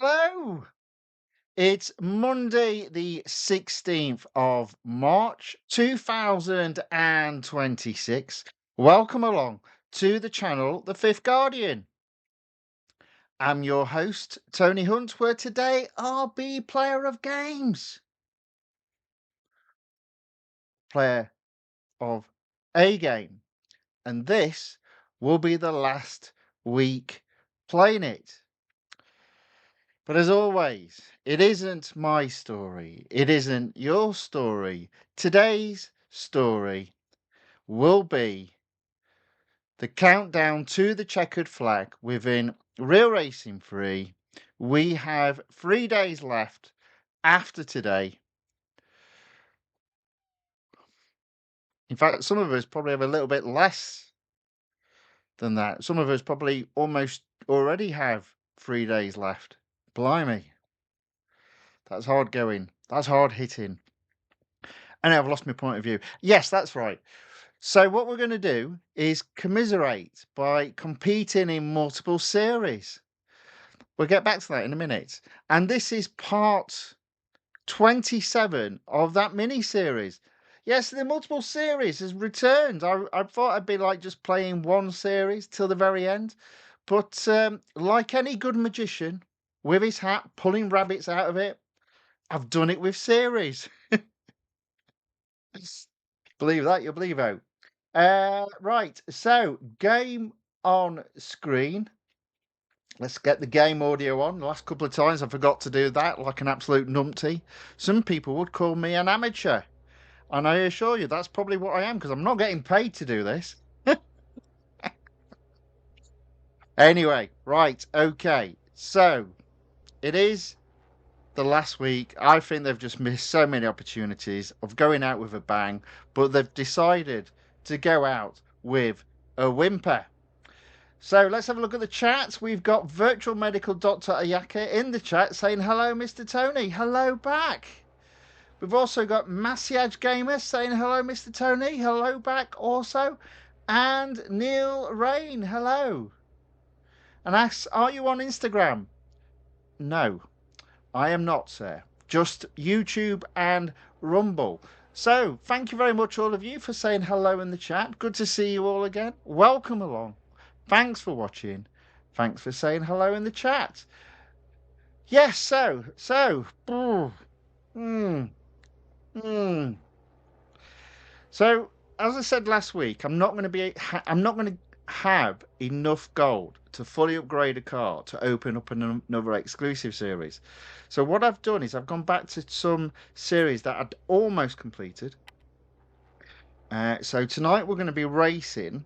Hello! It's Monday, the 16th of March, 2026. Welcome along to the channel, The Fifth Guardian. I'm your host, Tony Hunt, where today I'll be player of games. Player of a game. And this will be the last week playing it. But as always, it isn't my story. It isn't your story. Today's story will be the countdown to the checkered flag within Real Racing 3. We have 3 days left after today. In fact, some of us probably have a little bit less than that. Some of us probably almost already have 3 days left. Blimey. That's hard going. That's hard hitting. And I've lost my point of view. Yes, that's right. So what we're going to do is commiserate by competing in multiple series. We'll get back to that in a minute. And this is part 27 of that mini series. Yes, the multiple series has returned. I thought I'd be like just playing one series till the very end. But like any good magician with his hat, pulling rabbits out of it, I've done it with series. Believe that, you'll believe out. Right, so game on screen. Let's get the game audio on. The last couple of times I forgot to do that like an absolute numpty. Some people would call me an amateur. And I assure you that's probably what I am because I'm not getting paid to do this. Anyway, right, okay. So it is the last week. I think they've just missed so many opportunities of going out with a bang, but they've decided to go out with a whimper. So let's have a look at the chat. We've got Virtual Medical Dr. Ayaka in the chat saying, hello, Mr. Tony. Hello back. We've also got Massiage Gamer saying, hello, Mr. Tony. Hello back also. And Neil Rain, hello. And asks, are you on Instagram? No, I am not, sir. Just YouTube and Rumble. So thank you very much, all of you, for saying hello in the chat. Good to see you all again. Welcome along. Thanks for watching. Thanks for saying hello in the chat. Yes, so as I said last week, I'm not going to have enough gold to fully upgrade a car to open up another exclusive series. So what I've done is I've gone back to some series that I'd almost completed. So tonight we're going to be racing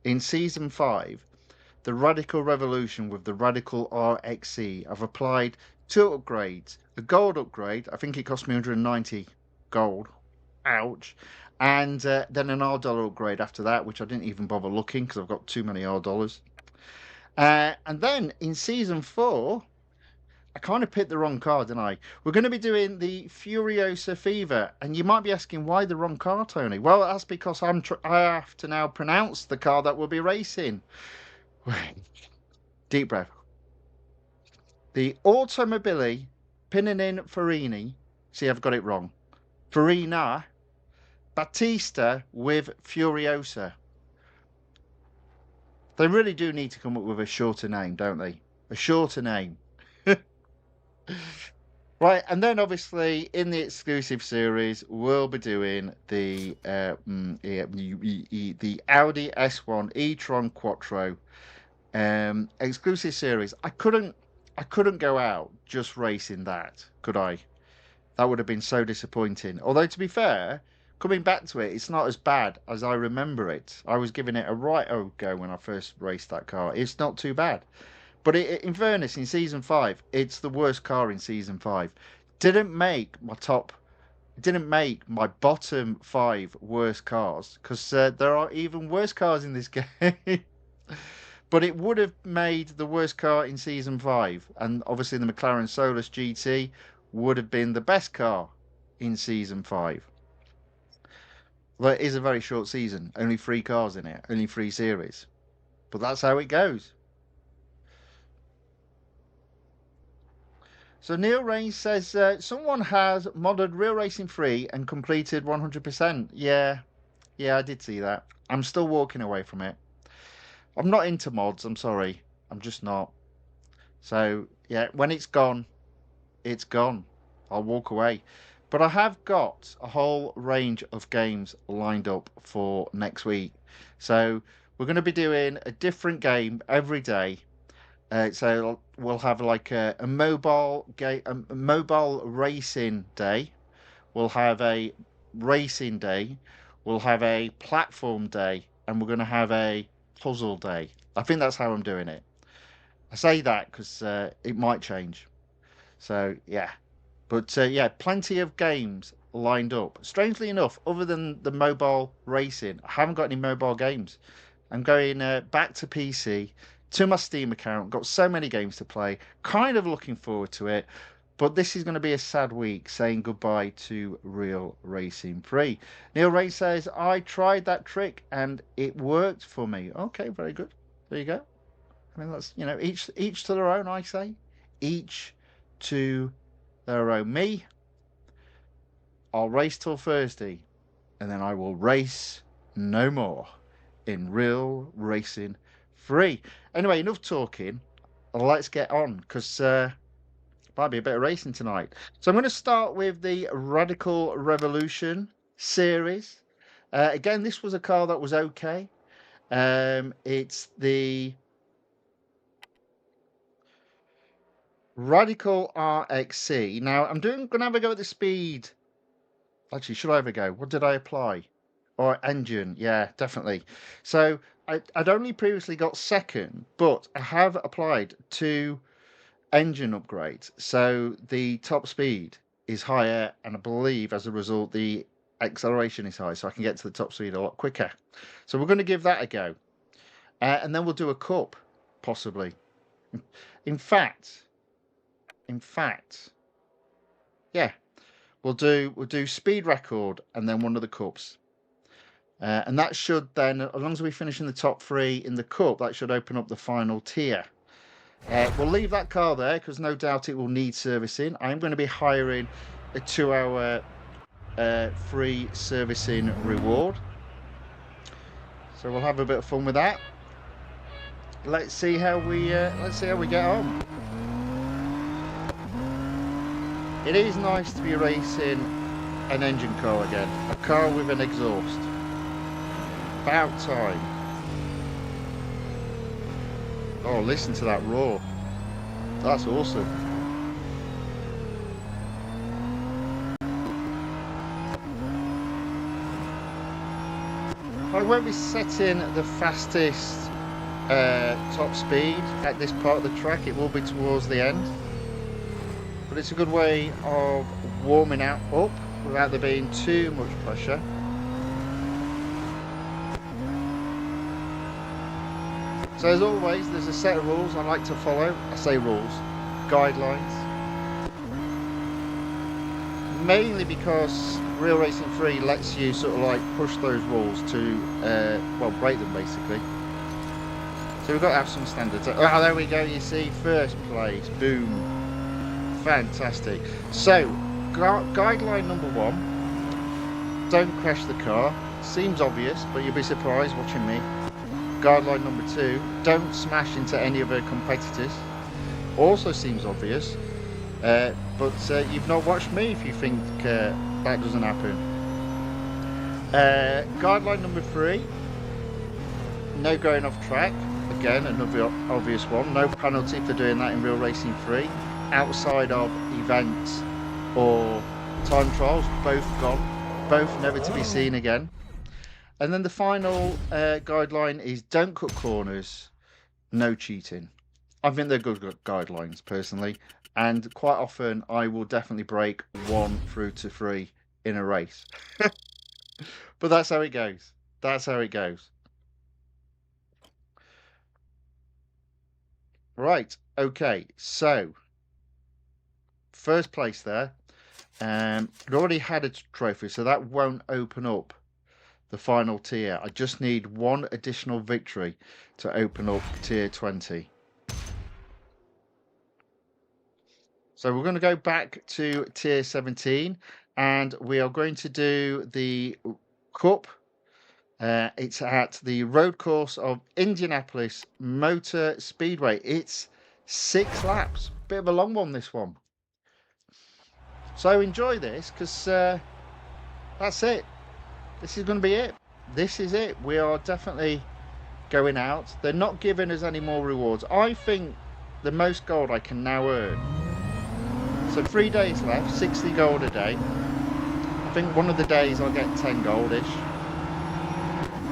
in season 5 the Radical Revolution with the Radical RXC. I've applied 2 upgrades. A gold upgrade, I think it cost me 190 gold. Ouch. And then an R dollar upgrade after that, which I didn't even bother looking because I've got too many R dollars. And then in season 4, I kind of picked the wrong car, didn't I? We're going to be doing the Furiosa Fever, and you might be asking why the wrong car, Tony. Well, that's because I have to now pronounce the car that we'll be racing. Deep breath. The Automobili Pininfarina. See, I've got it wrong. Farina. Battista with Furiosa. They really do need to come up with a shorter name, don't they? A shorter name. Right, and then obviously in the exclusive series, we'll be doing the Audi S1 E-TRON QUATTRO exclusive series. I couldn't go out just racing that, could I? That would have been so disappointing. Although to be fair, coming back to it, it's not as bad as I remember it. I was giving it a right old go when I first raced that car. It's not too bad. But in fairness, in season 5, it's the worst car in season 5. Didn't make my bottom 5 worst cars because there are even worse cars in this game. But it would have made the worst car in season 5, and obviously the McLaren Solus GT would have been the best car in season 5. Well, it is a very short season, only 3 cars in it, only 3 series. But that's how it goes. So Neil Rain says someone has modded Real Racing 3 and completed 100%. Yeah, yeah, I did see that. I'm still walking away from it. I'm not into mods. I'm sorry. I'm just not. So yeah, when it's gone, it's gone. I'll walk away. But I have got a whole range of games lined up for next week. So we're going to be doing a different game every day. So we'll have like a mobile game, a mobile racing day. We'll have a racing day. We'll have a platform day, and we're going to have a puzzle day. I think that's how I'm doing it. I say that because it might change. So yeah, but yeah, plenty of games lined up. Strangely enough, other than the mobile racing, I haven't got any mobile games. I'm going back to PC, to my Steam account. Got so many games to play. Kind of looking forward to it. But this is going to be a sad week saying goodbye to Real Racing 3. Neil Ray says, I tried that trick and it worked for me. Okay, very good. There you go. I mean, that's, you know, each to their own, I say. Each to their own. Me, I'll race till Thursday, and then I will race no more in Real Racing 3. Anyway, enough talking. Let's get on, because might be a bit of racing tonight. So I'm going to start with the Radical Revolution series. Again, this was a car that was okay. It's the Radical RXC. Now, I'm going to have a go at the speed. Actually, should I have a go? What did I apply? Or engine? Yeah, definitely. So I'd only previously got second, but I have applied to engine upgrades. So the top speed is higher, and I believe as a result, the acceleration is high, so I can get to the top speed a lot quicker. So we're going to give that a go. And then we'll do a cup, possibly. In fact, yeah, we'll do speed record and then one of the cups. And that should then, as long as we finish in the top 3 in the cup, that should open up the final tier. We'll leave that car there because no doubt it will need servicing. I'm going to be hiring a 2-hour free servicing reward. So we'll have a bit of fun with that. Let's see how we get on. It is nice to be racing an engine car again, a car with an exhaust. About time. Oh, listen to that roar. That's awesome. I won't be setting the fastest top speed at this part of the track. It will be towards the end. But it's a good way of warming up without there being too much pressure. So as always, there's a set of rules I like to follow. I say rules, guidelines. Mainly because Real Racing 3 lets you sort of like push those rules to, well, break them basically. So we've got to have some standards. Oh, there we go, you see, first place, boom. Fantastic. So, guideline number 1, don't crash the car. Seems obvious, but you'll be surprised watching me. Guideline number 2, don't smash into any other competitors. Also seems obvious, but you've not watched me if you think that doesn't happen. Guideline number 3, no going off track. Again, another obvious one. No penalty for doing that in Real Racing 3. Outside of events or time trials, both gone, both never to be seen again. And then the final guideline is don't cut corners, no cheating. I think they're good guidelines personally, and quite often I will definitely break 1 through to 3 in a race. But that's how it goes. That's how it goes. Right, okay, so first place there. I already had a trophy, so that won't open up the final tier. I just need 1 additional victory to open up tier 20. So we're going to go back to tier 17 and we are going to do the Cup. It's at the road course of Indianapolis Motor Speedway. It's 6 laps. Bit of a long one, this one. So enjoy this because that's it. This is going to be it. This is it. We are definitely going out. They're not giving us any more rewards. I think the most gold I can now earn. So 3 days left, 60 gold a day. I think one of the days I'll get 10 goldish.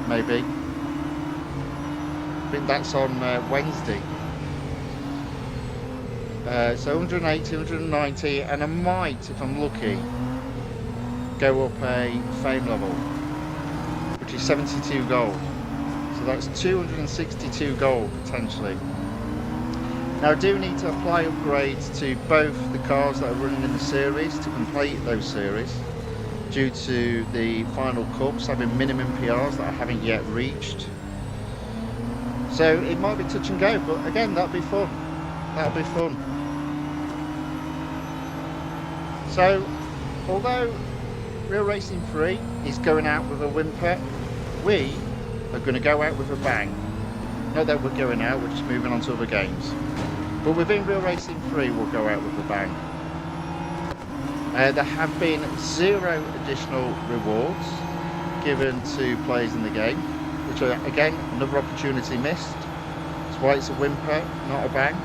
Maybe. I think that's on Wednesday. So 180, 190, and I might, if I'm lucky, go up a fame level, which is 72 gold. So that's 262 gold potentially. Now I do need to apply upgrades to both the cars that are running in the series to complete those series, due to the final cups having minimum PRs that I haven't yet reached. So it might be touch and go, but again, that'll be fun. That'll be fun. So, although Real Racing 3 is going out with a whimper, we are going to go out with a bang. Not that we're going out, we're just moving on to other games. But within Real Racing 3, we'll go out with a bang. There have been 0 additional rewards given to players in the game, which are, again, another opportunity missed. That's why it's a whimper, not a bang.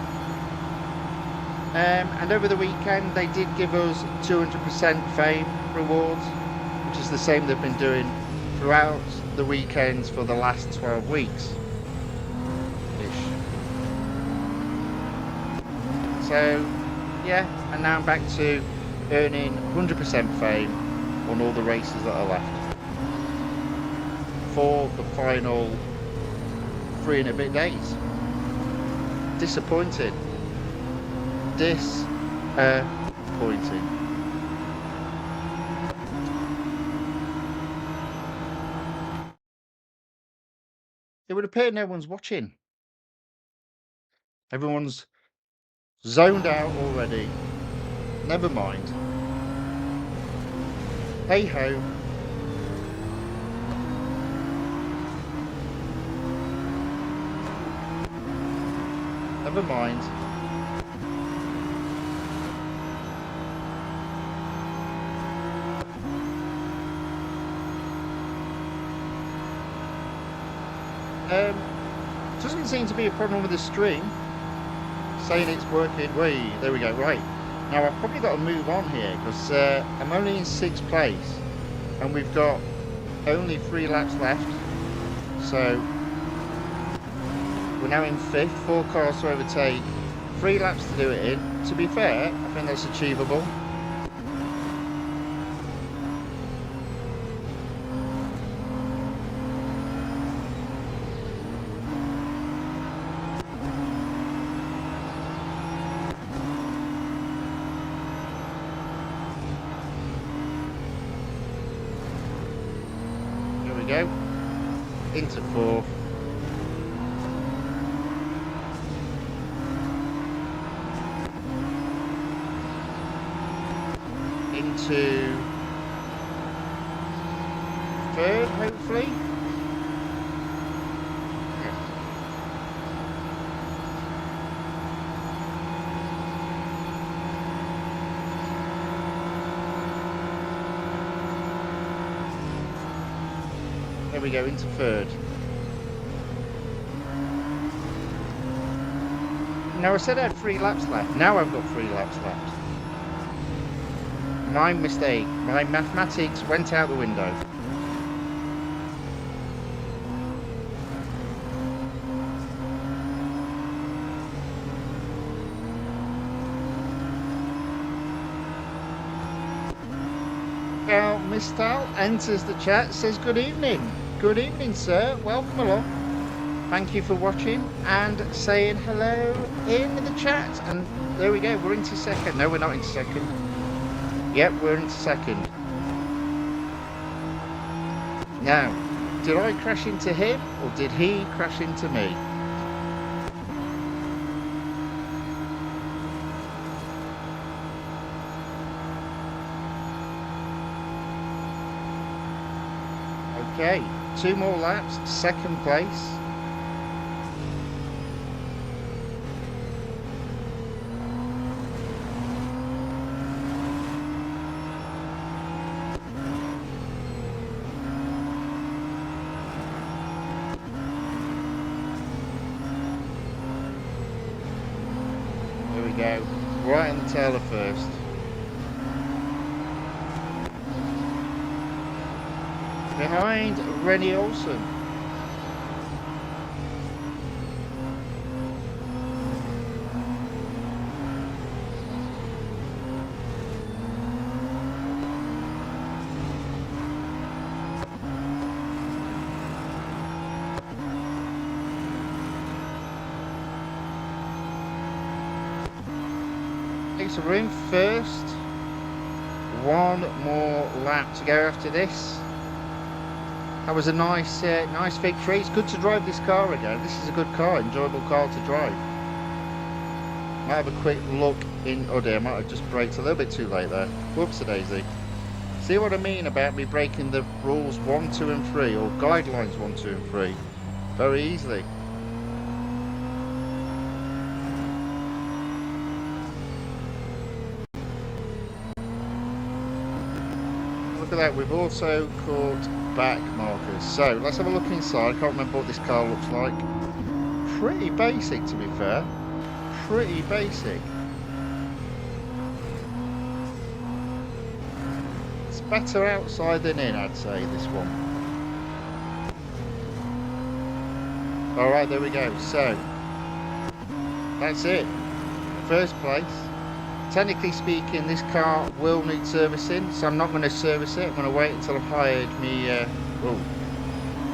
And over the weekend, they did give us 200% fame rewards, which is the same they've been doing throughout the weekends for the last 12 weeks. So, yeah, and now I'm back to earning 100% fame on all the races that are left for the final 3 and a bit days. Disappointing. Disappointing. It would appear no one's watching. Everyone's zoned out already. Never mind. Hey ho. Never mind. Doesn't seem to be a problem with the stream. Saying it's working. Wait, there we go. Right. Now I've probably got to move on here because I'm only in 6th place and we've got only 3 laps left. So we're now in 5th, 4 cars to overtake, 3 laps to do it in. To be fair, I think that's achievable. Go into 4th, into 3rd, hopefully. Yeah. There we go, into 3rd. Now I said I had 3 laps left. Now I've got 3 laps left. My mistake. My mathematics went out the window. Now, Miss Tal enters the chat, says good evening. Good evening, sir. Welcome along. Thank you for watching and saying hello in the chat. And there we go, we're into 2nd. No, we're not into 2nd. Yep, we're into 2nd. Now, did I crash into him or did he crash into me? Okay, 2 more laps, second place. There we go, right on the tail of first. Behind Rennie Olsen. So we're in first. 1 more lap to go after this. That was a nice victory. It's good to drive this car again. This is a good car, enjoyable car to drive. Might have a quick look in. Oh dear, I might have just braked a little bit too late there. Whoops-a-daisy. See what I mean about me breaking the rules 1, 2 and 3, or guidelines 1, 2 and 3 very easily. Look at that, we've also caught back markers. So let's have a look inside. I can't remember what this car looks like. Pretty basic, to be fair. Pretty basic. It's better outside than in, I'd say, this one. Alright, there we go. So that's it. First place. Technically speaking, this car will need servicing, so I'm not going to service it. I'm going to wait until I've hired me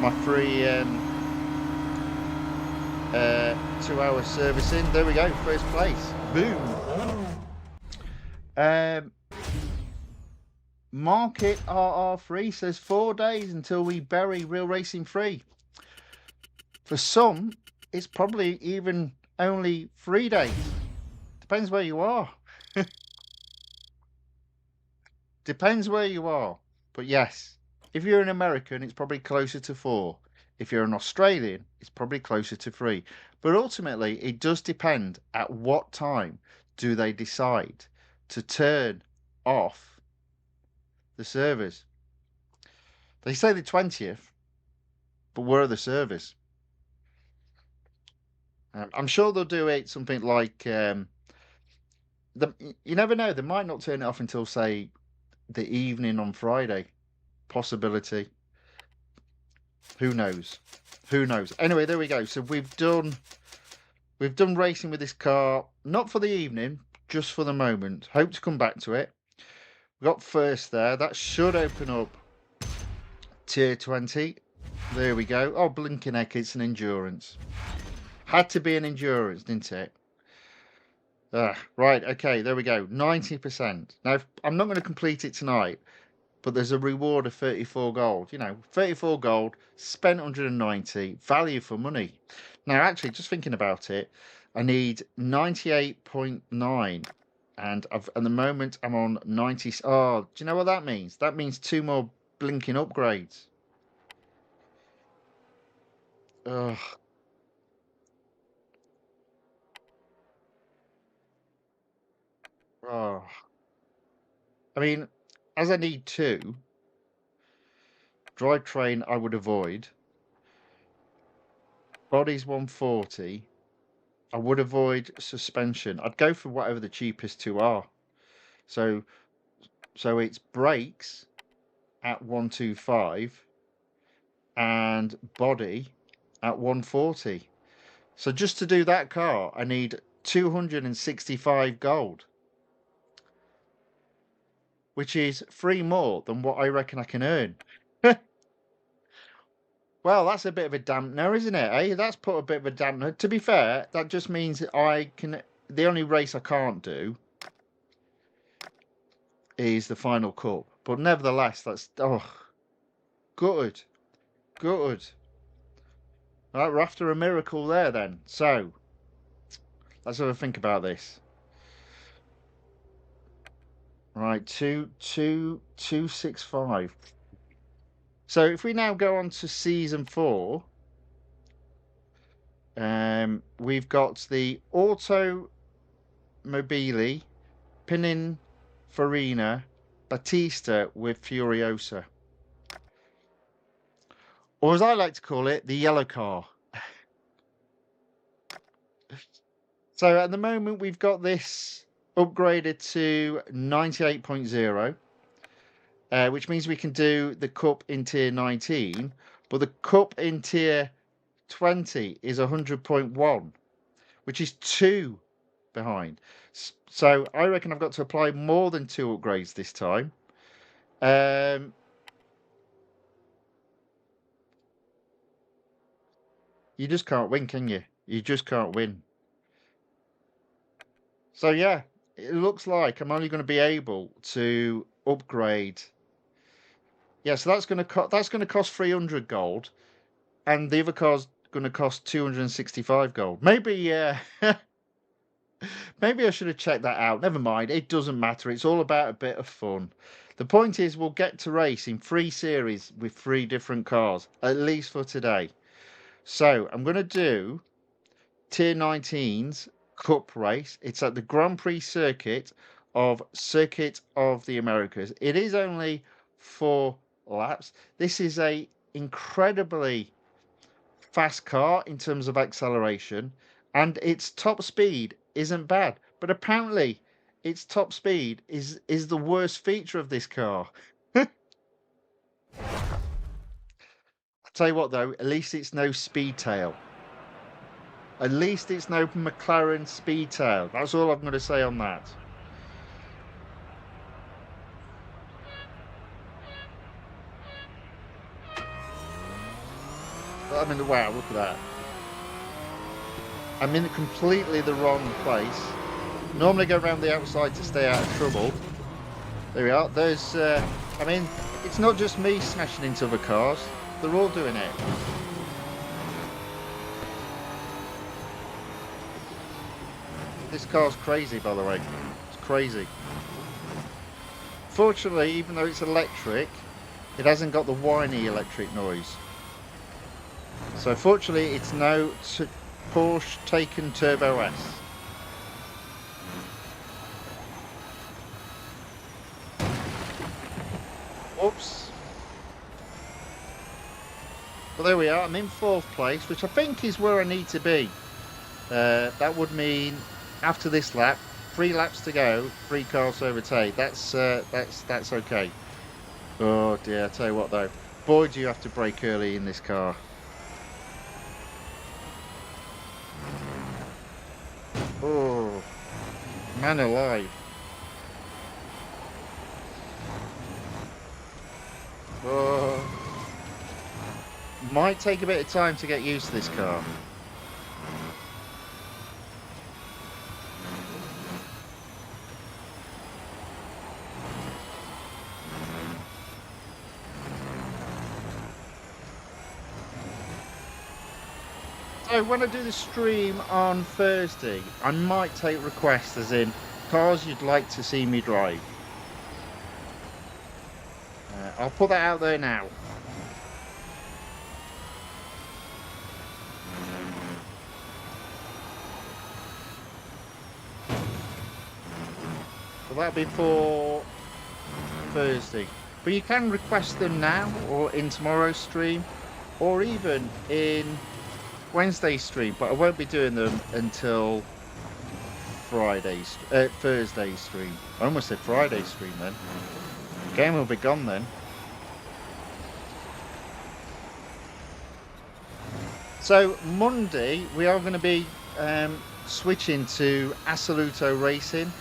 my free 2-hour servicing. There we go, first place. Boom. Market RR3 says 4 days until we bury Real Racing 3. For some, it's probably even only 3 days. Depends where you are. Depends where you are. But yes, if you're an American, it's probably closer to 4. If you're an Australian, it's probably closer to 3. But ultimately, it does depend at what time do they decide to turn off the servers. They say the 20th, but where are the servers? I'm sure they'll do it something like you never know. They might not turn it off until, say, the evening on Friday. Possibility. Who knows? Who knows? Anyway, there we go. So we've done racing with this car, not for the evening, just for the moment. Hope to come back to it. We got first there. That should open up tier 20. There we go. Oh, blinking heck, it's an endurance. Had to be an endurance, didn't it? Right, okay, there we go. 90%. Now, I'm not going to complete it tonight, but there's a reward of 34 gold. You know, 34 gold, spent 190, value for money. Now, actually, just thinking about it, I need 98.9, and at the moment I'm on 90. Oh, do you know what that means? That means 2 more blinking upgrades. Ugh. Oh. I mean, as I need 2, drivetrain I would avoid. Body's 140. I would avoid suspension. I'd go for whatever the cheapest 2 are. So it's brakes at 125 and body at 140. So just to do that car, I need 265 gold, which is 3 more than what I reckon I can earn. Well, that's a bit of a dampener, isn't it? Eh? That's put a bit of a dampener. To be fair, that just means that I can. The only race I can't do is the final cup. But nevertheless, that's good. Good. Right, we're after a miracle there then. So let's have a think about this. Right, 265. So if we now go on to season 4, we've got the AUTOMOBILI PININFARINA Battista with Furiosa. Or as I like to call it, the yellow car. So at the moment we've got this upgraded to 98.0, which means we can do the cup in tier 19, but the cup in tier 20 is 100.1, which is 2 behind. So I reckon I've got to apply more than 2 upgrades this time. You just can't win, can you? You just can't win. So yeah, it looks like I'm only going to be able to upgrade. Yeah, so that's going to cost 300 gold, and the other car's going to cost 265 gold. Maybe maybe I should have checked that out. Never mind, it doesn't matter. It's all about a bit of fun. The point is, we'll get to race in 3 series with 3 different cars, at least for today. So I'm going to do tier 19's cup race. It's at the Grand Prix circuit of the Americas. It is only 4 laps. This is a incredibly fast car in terms of acceleration, and its top speed isn't bad. But apparently, its top speed is the worst feature of this car. I tell you what, though, at least it's no speed tail. At least it's no McLaren Speedtail. That's all I'm going to say on that. I mean, wow, look at that. I'm in completely the wrong place. Normally go around the outside to stay out of trouble. There we are. There's, I mean, it's not just me smashing into other cars. They're all doing it. This car's crazy, by the way. It's crazy. Fortunately, even though it's electric, it hasn't got the whiny electric noise. So fortunately, it's no Porsche Taycan Turbo S. Oops. But there we are. I'm in 4th place, which I think is where I need to be. That would mean after this lap, 3 laps to go, 3 cars to overtake. That's okay. Oh dear, I tell you what though, boy do you have to brake early in this car. Oh, man alive. Oh, might take a bit of time to get used to this car. So when I do the stream on Thursday, I might take requests as in cars you'd like to see me drive. I'll put that out there now. So that'll be for Thursday. But you can request them now or in tomorrow's stream or even in Wednesday's stream, but I won't be doing them until Thursday's stream. I almost said Friday's stream then. The game will be gone then. So Monday we are going to be switching to Assoluto Racing.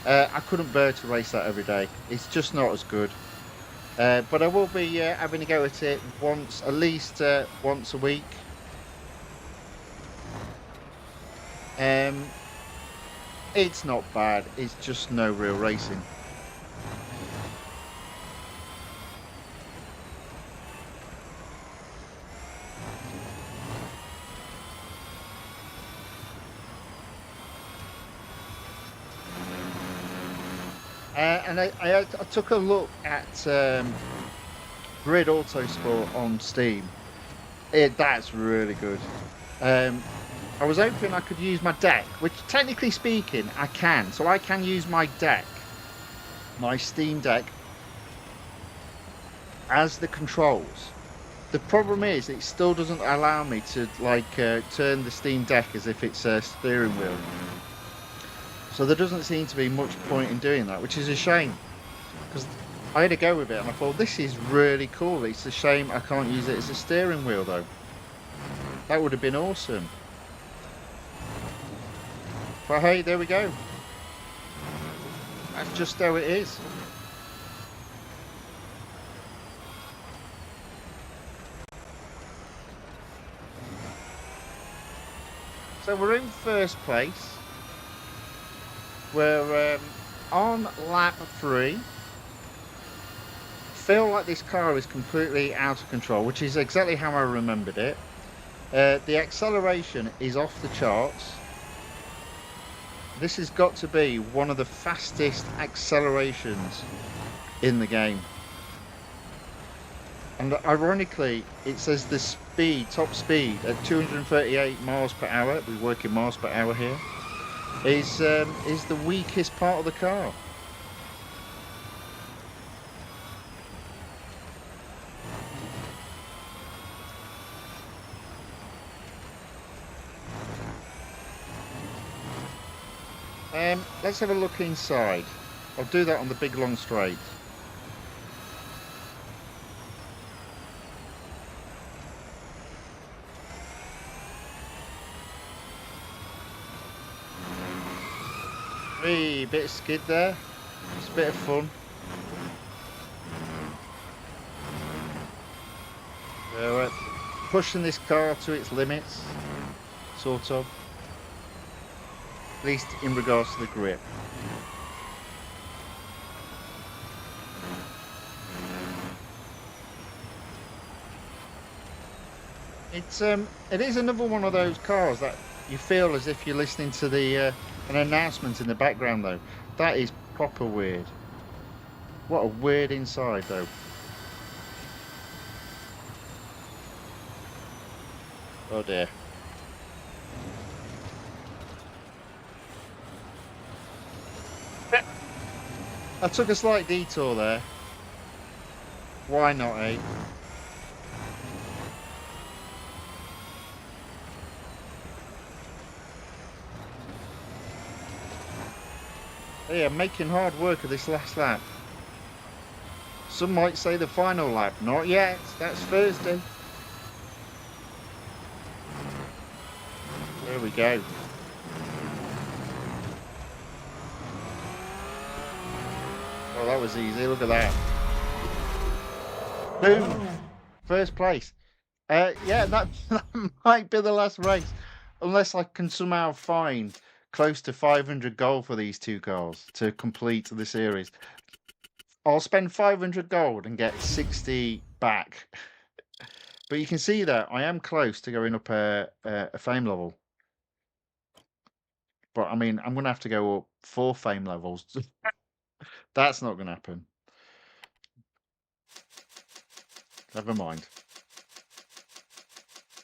I couldn't bear to race that every day. It's just not as good. But I will be having a go at it at least once a week. It's not bad, it's just no real racing. And I took a look at Grid Autosport on Steam. That's really good. I was hoping I could use my deck, which technically speaking I can. So I can use my deck, my Steam Deck, as the controls. The problem is it still doesn't allow me to like turn the Steam Deck as if it's a steering wheel. So there doesn't seem to be much point in doing that, which is a shame. Because I had to go with it and I thought, this is really cool. It's a shame I can't use it as a steering wheel though. That would have been awesome. But hey, there we go. That's just how it is. So we're in first place. We're on lap 3. Feel like this car is completely out of control, which is exactly how I remembered it. The acceleration is off the charts. This has got to be one of the fastest accelerations in the game. And ironically, it says the speed, top speed at 238 miles per hour, we work in miles per hour here, is the weakest part of the car. Let's have a look inside. I'll do that on the big long straight. Wee, bit of skid there. It's a bit of fun. We're pushing this car to its limits, sort of. At least in regards to the grip. It is another one of those cars that you feel as if you're listening to the an announcement in the background though. That is proper weird. What a weird inside though. Oh dear. I took a slight detour there. Why not, eh? Yeah, making hard work of this last lap. Some might say the final lap. Not yet. That's Thursday. There we go. Oh, that was easy. Look at that. Boom. First place. Yeah, that might be the last race. Unless I can somehow find close to 500 gold for these two cars to complete the series. I'll spend 500 gold and get 60 back. But you can see that I am close to going up a fame level. But I mean, I'm going to have to go up 4 fame levels. That's not going to happen. Never mind.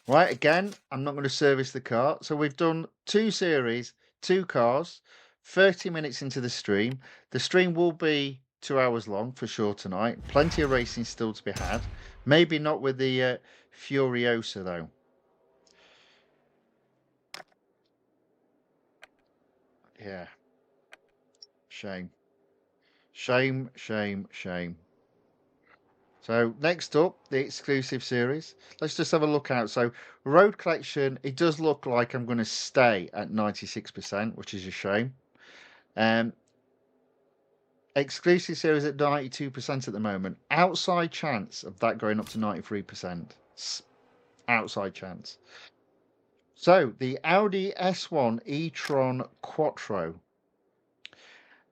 Right, again, I'm not going to service the car. So we've done 2 series, 2 cars, 30 minutes into the stream. The stream will be 2 hours long for sure tonight. Plenty of racing still to be had. Maybe not with the Furiosa though. Yeah. Shame. Shame, shame, shame. So next up, the exclusive series. Let's just have a look out. So road collection, it does look like I'm going to stay at 96%, which is a shame. Exclusive series at 92% at the moment. Outside chance of that going up to 93%. Outside chance. So the Audi S1 E-TRON Quattro.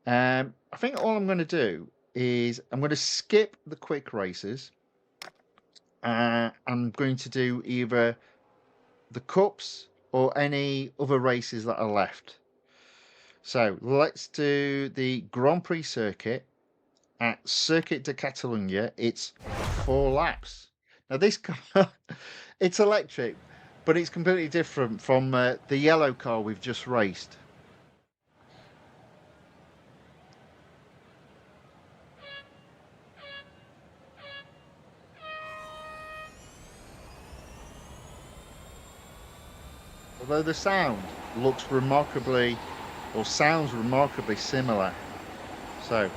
I think all I'm going to do is I'm going to skip the quick races. I'm going to do either the cups or any other races that are left. So let's do the Grand Prix circuit at Circuit de Catalunya. It's 4 laps. Now this car, it's electric, but it's completely different from the yellow car we've just raced. Although the sound looks remarkably, or sounds remarkably similar. So,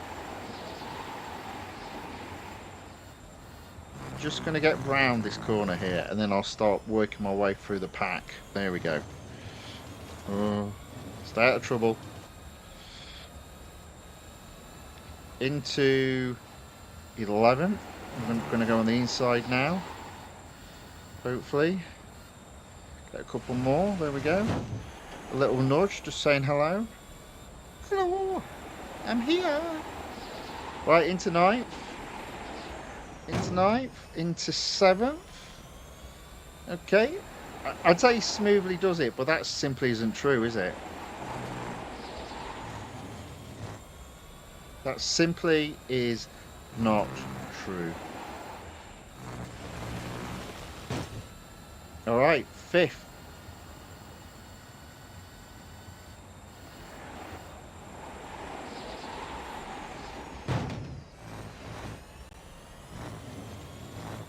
just going to get round this corner here, and then I'll start working my way through the pack. There we go. Oh, stay out of trouble. Into 11th. I'm going to go on the inside now. Hopefully. Get a couple more. There we go. A little nudge, just saying hello. Hello, I'm here. Right, into 9th. Into 9th. Into 7th. Okay. I'd say smoothly does it, but that simply isn't true, is it? That simply is not true. All right, 5th.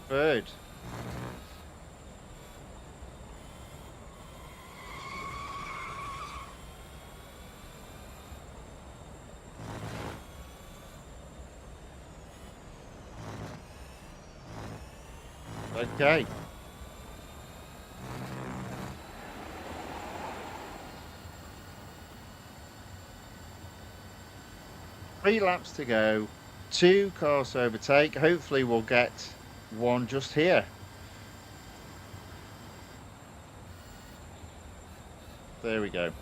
Third. Okay. Three laps to go. 2 cars to overtake. Hopefully we'll get one just here. There we go.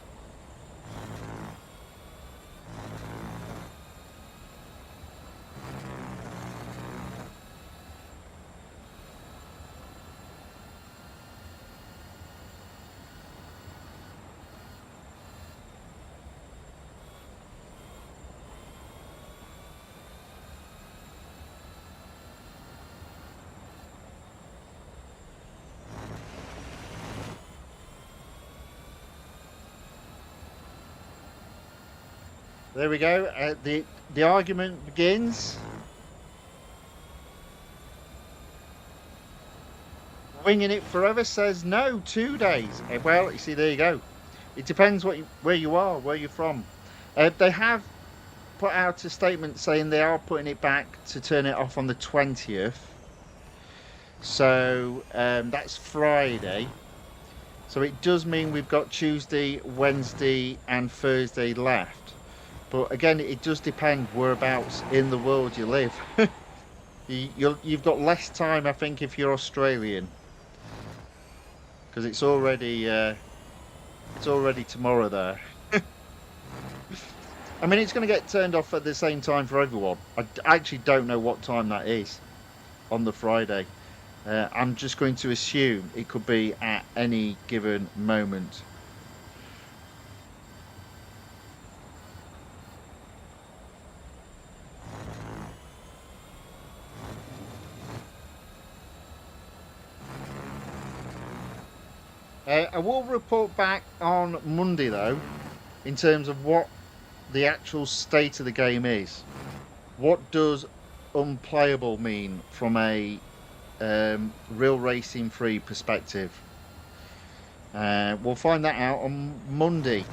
There we go. The argument begins. Winging it forever says no, 2 days. Well, you see, there you go. It depends where you are, where you're from. They have put out a statement saying they are putting it back to turn it off on the 20th. So that's Friday. So it does mean we've got Tuesday, Wednesday, and Thursday left. But again, it does depend whereabouts in the world you live. You've got less time, I think, if you're Australian, because it's already tomorrow there. I mean, it's going to get turned off at the same time for everyone. I actually don't know what time that is on the Friday. I'm just going to assume it could be at any given moment. I will report back on Monday, though, in terms of what the actual state of the game is. What does unplayable mean from a real racing free perspective? We'll find that out on Monday.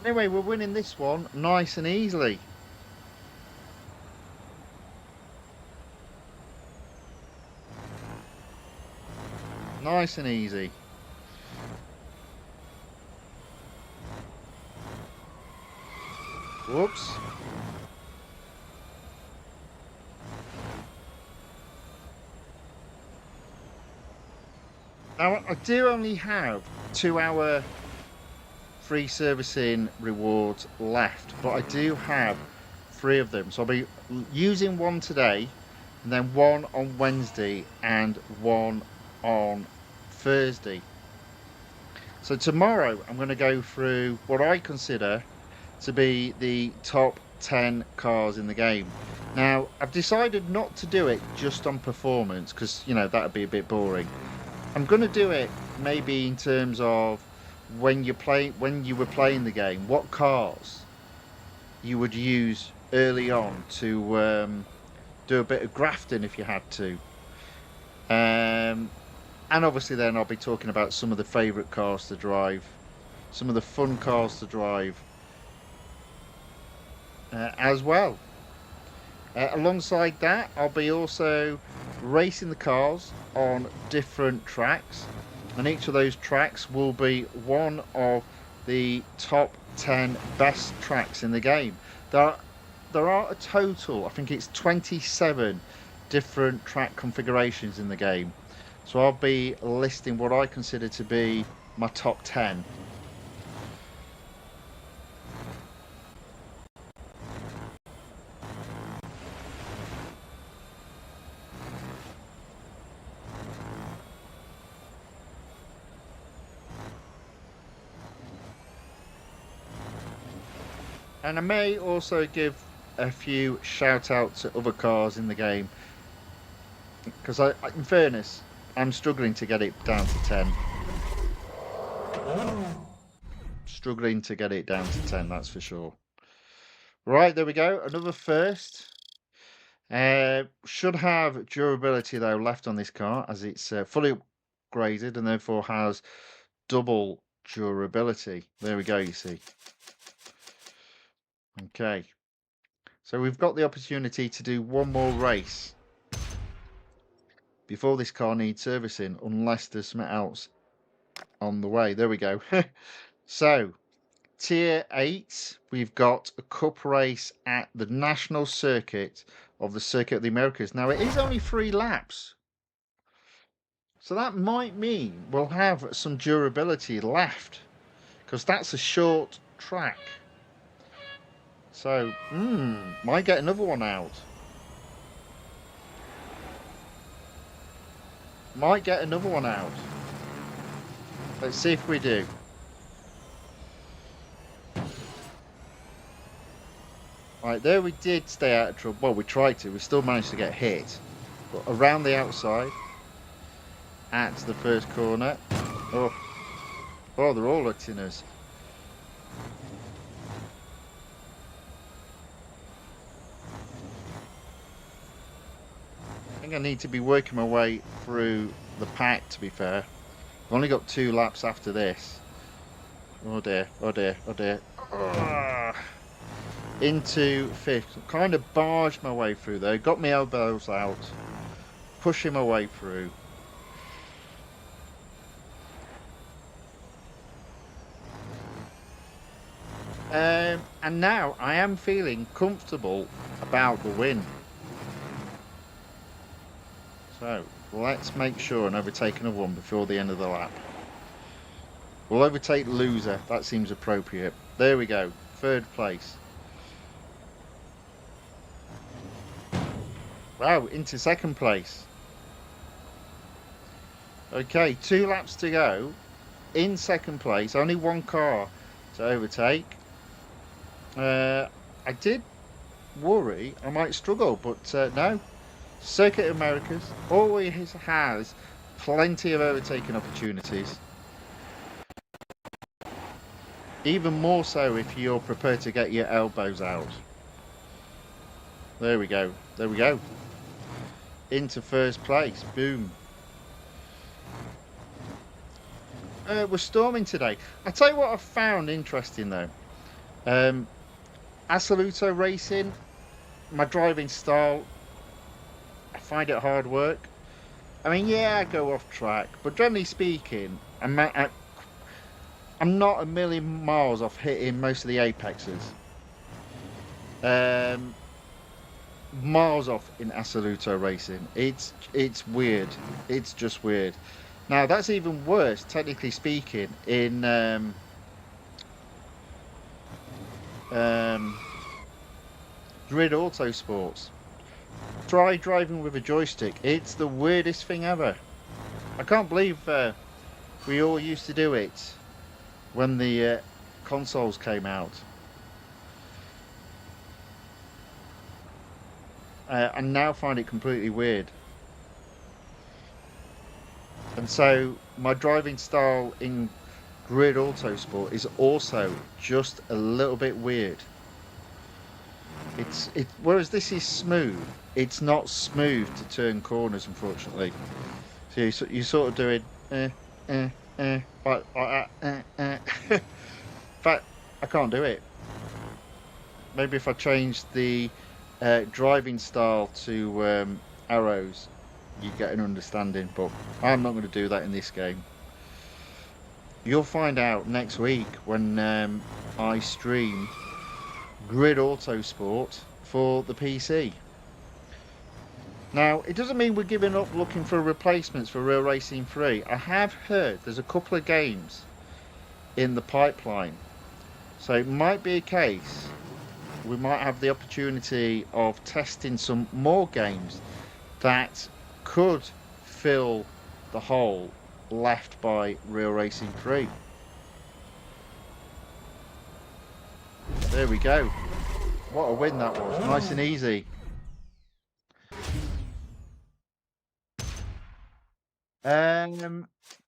Anyway, we're winning this one nice and easily. Nice and easy. Whoops. Now, I do only have 2-hour free servicing rewards left, but I do have 3 of them. So I'll be using one today, and then one on Wednesday, and one on Thursday. So tomorrow I'm going to go through what I consider to be the top 10 cars in the game. Now, I've decided not to do it just on performance, because, you know, that would be a bit boring. I'm going to do it maybe in terms of when you were playing the game, what cars you would use early on to do a bit of grafting if you had to. And obviously then I'll be talking about some of the favourite cars to drive, some of the fun cars to drive as well. Alongside that, I'll be also racing the cars on different tracks, and each of those tracks will be one of the top 10 best tracks in the game. There are a total, I think it's 27 different track configurations in the game. So I'll be listing what I consider to be my top 10. And I may also give a few shout outs to other cars in the game, because in fairness, I'm struggling to get it down to 10. Struggling to get it down to 10, that's for sure. Right, there we go. Another first. Should have durability though left on this car, as it's fully upgraded and therefore has double durability. There we go, you see. Okay. So we've got the opportunity to do one more race before this car needs servicing, unless there's something else on the way. There we go. So, Tier 8, we've got a cup race at the National Circuit of the Circuit of the Americas. Now, it is only 3 laps. So that might mean we'll have some durability left, because that's a short track. So, might get another one out. Might get another one out. Let's see if we do. Right, there we did stay out of trouble. Well, we tried to. We still managed to get hit. But around the outside, at the first corner. Oh, they're all hitting us. I think I need to be working my way through the pack, to be fair. I've only got 2 laps after this. Oh dear, oh dear, oh dear. Into 5th. Kind of barged my way through there. Got my elbows out. Pushing my way through. And now I am feeling comfortable about the win. So let's make sure and overtake another one before the end of the lap. We'll overtake loser. That seems appropriate. There we go. 3rd place. Wow, into 2nd place. Okay, 2 laps to go. In 2nd place. Only 1 car to overtake. I did worry I might struggle, but no. Circuit of Americas always has plenty of overtaking opportunities. Even more so if you're prepared to get your elbows out. There we go. There we go. Into 1st place. Boom. We're storming today. I tell you what I found interesting though. Assoluto racing, my driving style, I find it hard work. I mean, yeah, I go off track, but generally speaking, I'm not a million miles off hitting most of the apexes. Miles off in Assoluto racing. It's weird. It's just weird. Now that's even worse, technically speaking, in Grid Auto Sports. Try driving with a joystick. It's the weirdest thing ever. I can't believe we all used to do it when the consoles came out. And now find it completely weird. And so my driving style in Grid Autosport is also just a little bit weird. Whereas this is smooth, it's not smooth to turn corners, unfortunately. So you're sort of doing like that. But I can't do it. Maybe if I change the driving style to arrows, you get an understanding. But I'm not going to do that in this game. You'll find out next week when I stream Grid Autosport for the PC. Now, it doesn't mean we're giving up looking for replacements for Real Racing 3. I have heard there's a couple of games in the pipeline. So it might be a case we might have the opportunity of testing some more games that could fill the hole left by Real Racing 3. There we go. What a win that was. Nice and easy.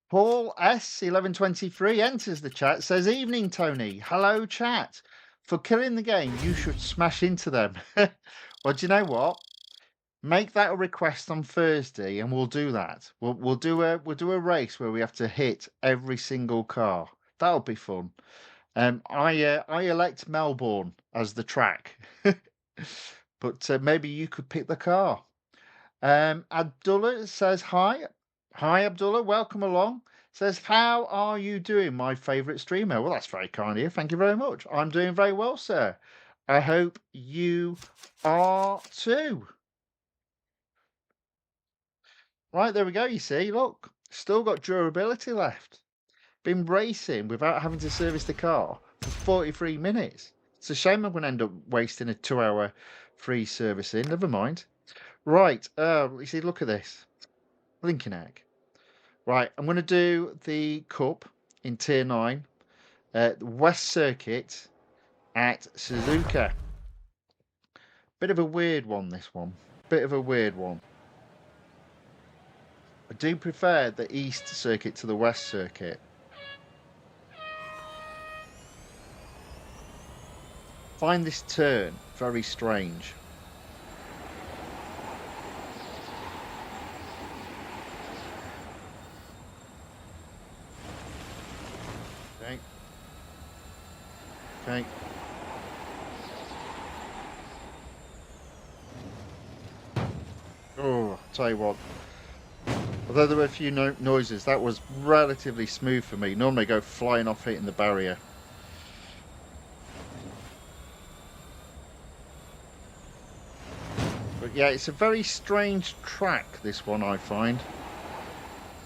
Paul S1123 enters the chat, says, "Evening, Tony. Hello, chat. For killing the game, you should smash into them." Well, do you know what? Make that a request on Thursday, and we'll do that. We'll do a race where we have to hit every single car. That'll be fun. I elect Melbourne as the track, but maybe you could pick the car. Abdullah says hi. Hi, Abdullah. Welcome along. Says, "How are you doing, my favourite streamer?" Well, that's very kind of you. Thank you very much. I'm doing very well, sir. I hope you are too. Right, there we go. You see, look, still got durability left. Been racing without having to service the car for 43 minutes. It's a shame I'm going to end up wasting a 2-hour free servicing. Never mind. Right, you see, look at this. Blinking egg. Right, I'm going to do the Cup in Tier 9, West Circuit at Suzuka. Bit of a weird one, this one. Bit of a weird one. I do prefer the East Circuit to the West Circuit. Find this turn very strange. Okay. Okay. Oh, I'll tell you what. Although there were a few noises, that was relatively smooth for me. Normally I go flying off hitting the barrier. But yeah, it's a very strange track, this one, I find.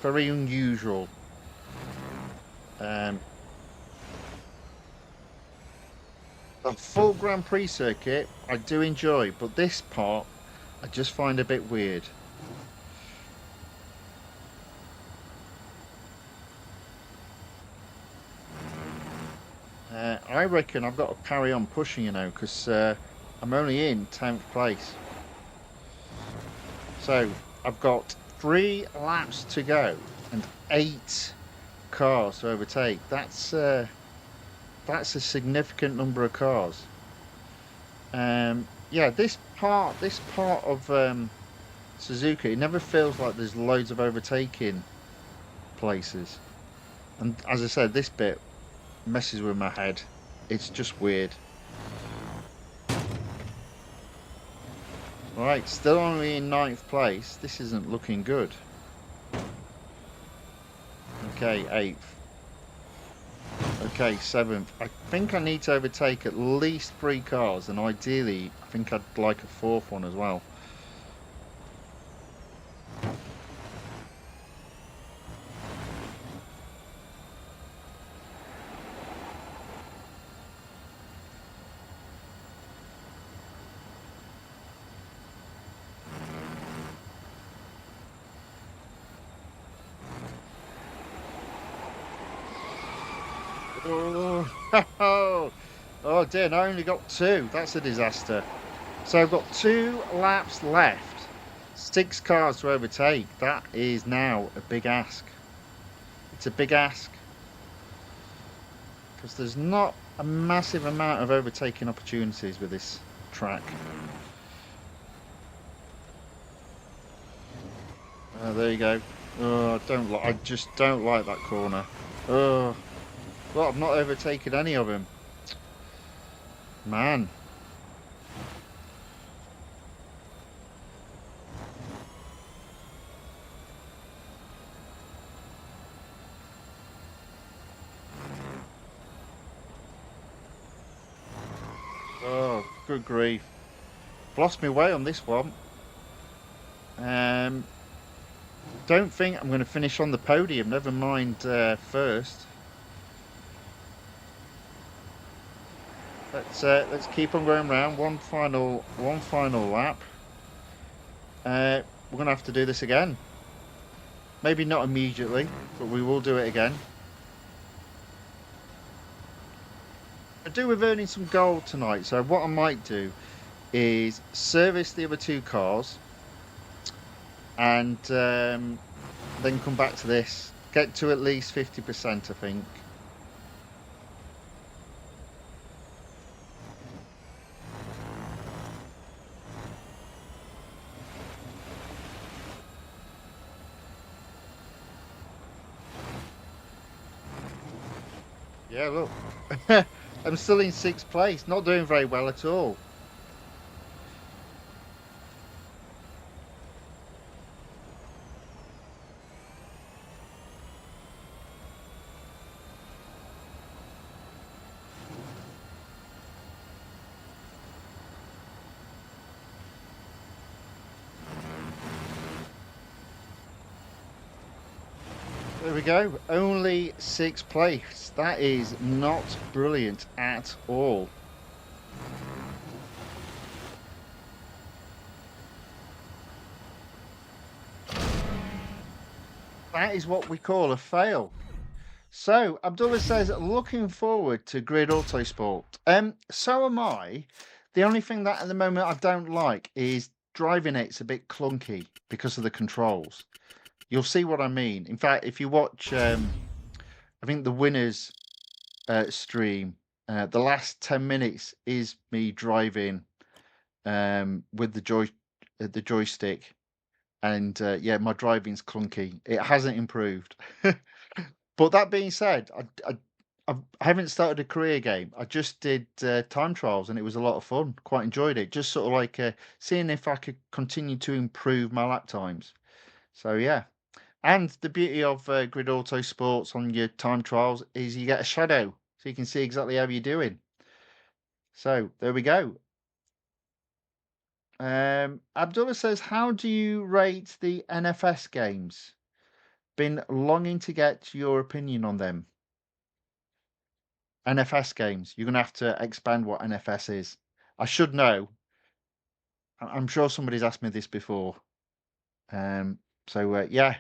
Very unusual. A full Grand Prix circuit I do enjoy, but this part I just find a bit weird. I reckon I've got to carry on pushing, you know, because I'm only in 10th place. So I've got 3 laps to go and 8 cars to overtake. That's a significant number of cars. Yeah, this part of Suzuka, it never feels like there's loads of overtaking places. And as I said, this bit messes with my head. It's just weird. Right, still only in 9th place. This isn't looking good. Okay, 8th. Okay, 7th. I think I need to overtake at least 3 cars, and ideally, I think I'd like a 4th one as well. Oh, oh dear, and I only got two. That's a disaster. So I've got 2 laps left. 6 cars to overtake. That is now a big ask. It's a big ask because there's not a massive amount of overtaking opportunities with this track. There you go. Oh, I just don't like that corner. Oh, well, I've not overtaken any of them. Man. Oh, good grief. Lost my way on this one. Um, don't think I'm going to finish on the podium. Never mind first. Let's keep on going round. One final lap. We're gonna have to do this again. Maybe not immediately, but we will do it again. I do with earning some gold tonight, so what I might do is service the other 2 cars and then come back to this. Get to at least 50%, I think. Yeah, look. I'm still in 6th place, not doing very well at all. There we go. Only 6th place. That is not brilliant at all. That is what we call a fail. So Abdullah says, looking forward to Grid Autosport. So am I. The only thing that at the moment I don't like is driving it's a bit clunky because of the controls. You'll see what I mean. In fact, if you watch, I think the winners stream, the last 10 minutes is me driving with the joystick, and yeah, my driving's clunky. It hasn't improved. But that being said, I haven't started a career game. I just did time trials, and it was a lot of fun. Quite enjoyed it. Just sort of like seeing if I could continue to improve my lap times. So yeah. And the beauty of Grid Auto Sports on your time trials is you get a shadow, so you can see exactly how you're doing. So there we go. Abdullah says, how do you rate the NFS games? Been longing to get your opinion on them. NFS games. You're gonna have to expand what NFS is. I should know. I'm sure somebody's asked me this before. So yeah,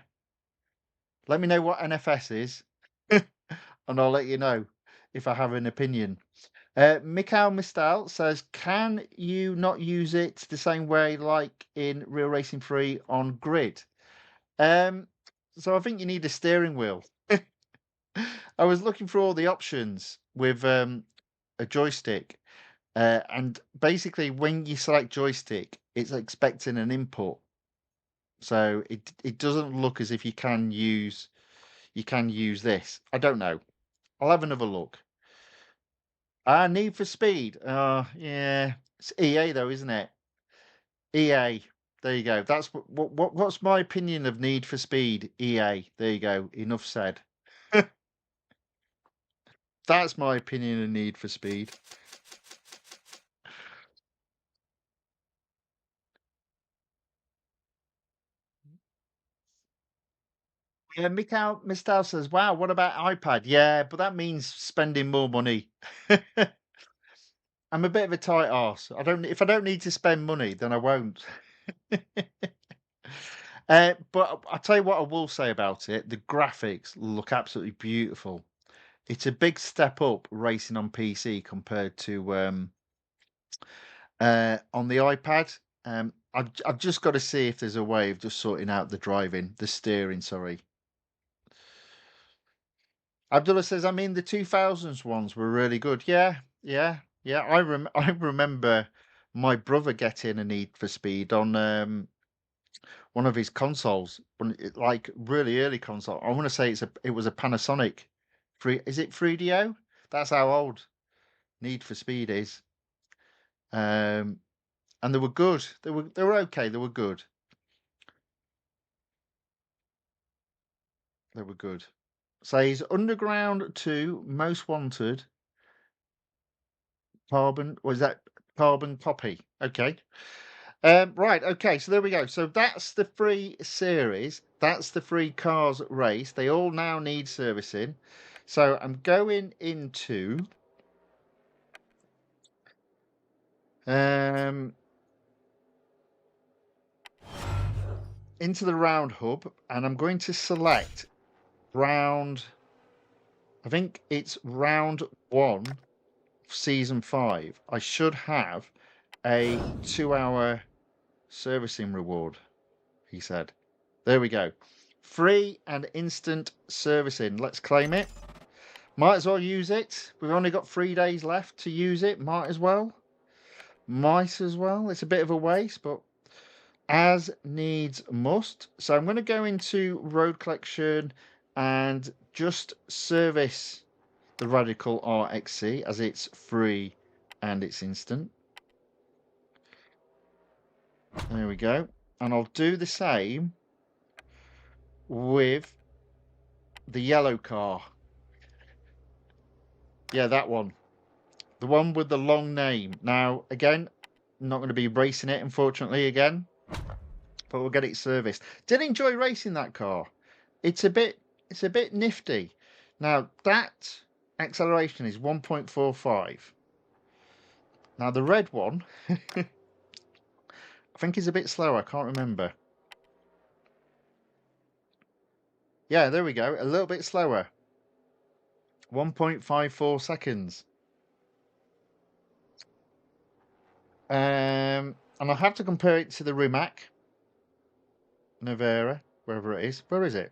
let me know what NFS is, and I'll let you know if I have an opinion. Mikhail Mistal says, can you not use it the same way like in Real Racing 3 on grid? Um, so I think you need a steering wheel. I was looking for all the options with a joystick, and basically when you select joystick, it's expecting an input. So it doesn't look as if you can use this. I don't know. I'll have another look. Need for Speed. Yeah, it's EA though, isn't it? EA. There you go. That's what's my opinion of Need for Speed? EA. There you go. Enough said. That's my opinion of Need for Speed. Yeah, Mikhail Mistal says, "Wow, what about iPad?" Yeah, but that means spending more money. I'm a bit of a tight arse. If I don't need to spend money, then I won't. But I'll tell you what I will say about it. The graphics look absolutely beautiful. it's a big step up racing on PC compared to on the iPad. I've just got to see if there's a way of just sorting out the steering. Sorry. Abdullah says, I mean, the 2000s ones were really good. Yeah, yeah, yeah. I remember my brother getting a Need for Speed on one of his consoles, like really early console. I want to say it was a Panasonic. Is it 3DO? That's how old Need for Speed is. Um, and they were good. They were okay. They were good. They were good. Says Underground 2 Most Wanted Carbon. Was that Carbon Copy? Okay. Right, okay, so there we go. So that's the free series. That's the free cars race. They all now need servicing. So I'm going um, into the round hub, and I'm going to select round. I think it's round 1, season 5. I should have a 2-hour servicing reward, he said. There we go. Free and instant servicing. Let's claim it. Might as well use it. We've only got 3 days left to use it. Might as well. Might as well. It's a bit of a waste, but as needs must. So I'm going to go into road collection and just service the Radical RXC as it's free and it's instant. There we go. And I'll do the same with the yellow car. Yeah, that one. The one with the long name. Now, again, I'm not going to be racing it, unfortunately, again. But we'll get it serviced. Did enjoy racing that car. It's a bit nifty. Now, that acceleration is 1.45. Now, the red one, I think is a bit slower. I can't remember. Yeah, there we go. A little bit slower. 1.54 seconds. And I have to compare it to the Rimac Nevera, wherever it is. Where is it?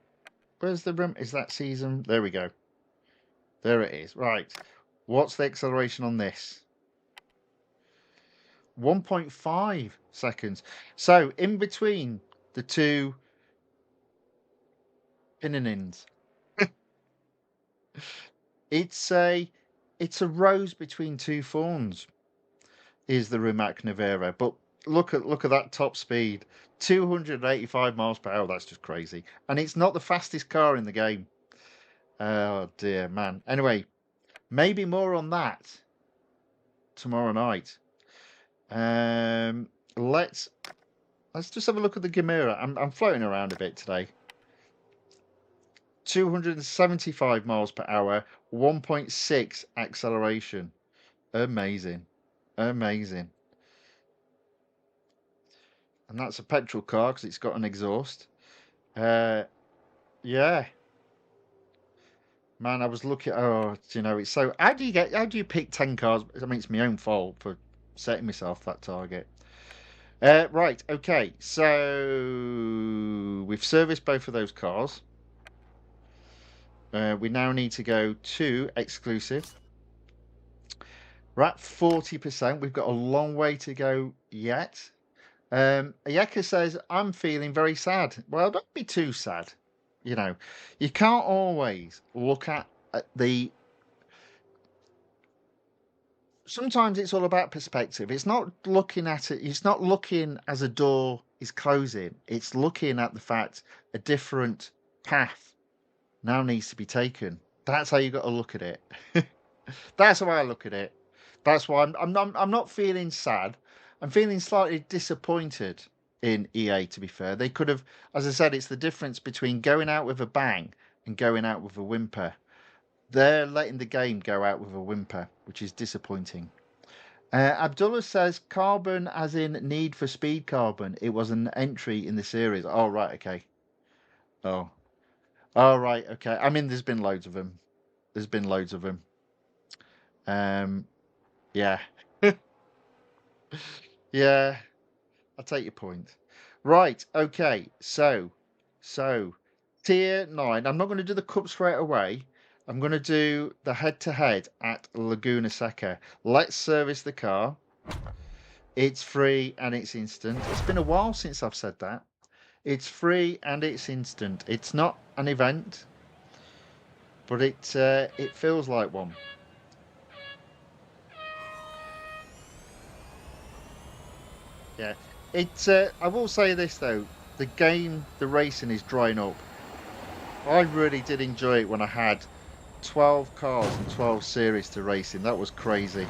Where's the Rim? Is that season? There we go. There it is. Right. What's the acceleration on this? 1.5 seconds. So in between the two Pininins, it's a rose between two thorns. Is the Rimac Nevera, but look at that top speed, 285 miles per hour. That's just crazy, and it's not the fastest car in the game. Oh dear, man. Anyway, maybe more on that tomorrow night. Let's just have a look at the Gamera. I'm floating around a bit today. 275 miles per hour, 1.6 acceleration. Amazing. Amazing. And that's a petrol car because it's got an exhaust. Yeah. Man, I was looking. Oh, it's so. How do you pick 10 cars? I mean, it's my own fault for setting myself that target. Right. Okay. So we've serviced both of those cars. We now need to go to exclusive. We're at 40%. We've got a long way to go yet. Ayeka says, I'm feeling very sad. Well, don't be too sad. You can't always look at the. Sometimes it's all about perspective. It's not looking at it. It's not looking as a door is closing. It's looking at the fact a different path now needs to be taken. That's how you got to look at it. That's how I look at it. That's why I'm not feeling sad. I'm feeling slightly disappointed in EA, to be fair. They could have, as I said, it's the difference between going out with a bang and going out with a whimper. They're letting the game go out with a whimper, which is disappointing. Abdullah says Carbon as in Need for Speed Carbon. It was an entry in the series. Oh, right, okay. Oh. Oh, right, okay. I mean, there's been loads of them. There's been loads of them. Yeah. Yeah, I take your point. Right, okay, so tier 9. I'm not going to do the cup straight away. I'm going to do the head-to-head at Laguna Seca. Let's service the car. It's free and it's instant. It's been a while since I've said that. It's free and it's instant. It's not an event, but it feels like one. Yeah. I will say this though, the racing is drying up. I really did enjoy it when I had 12 cars and 12 series to racing. That was crazy.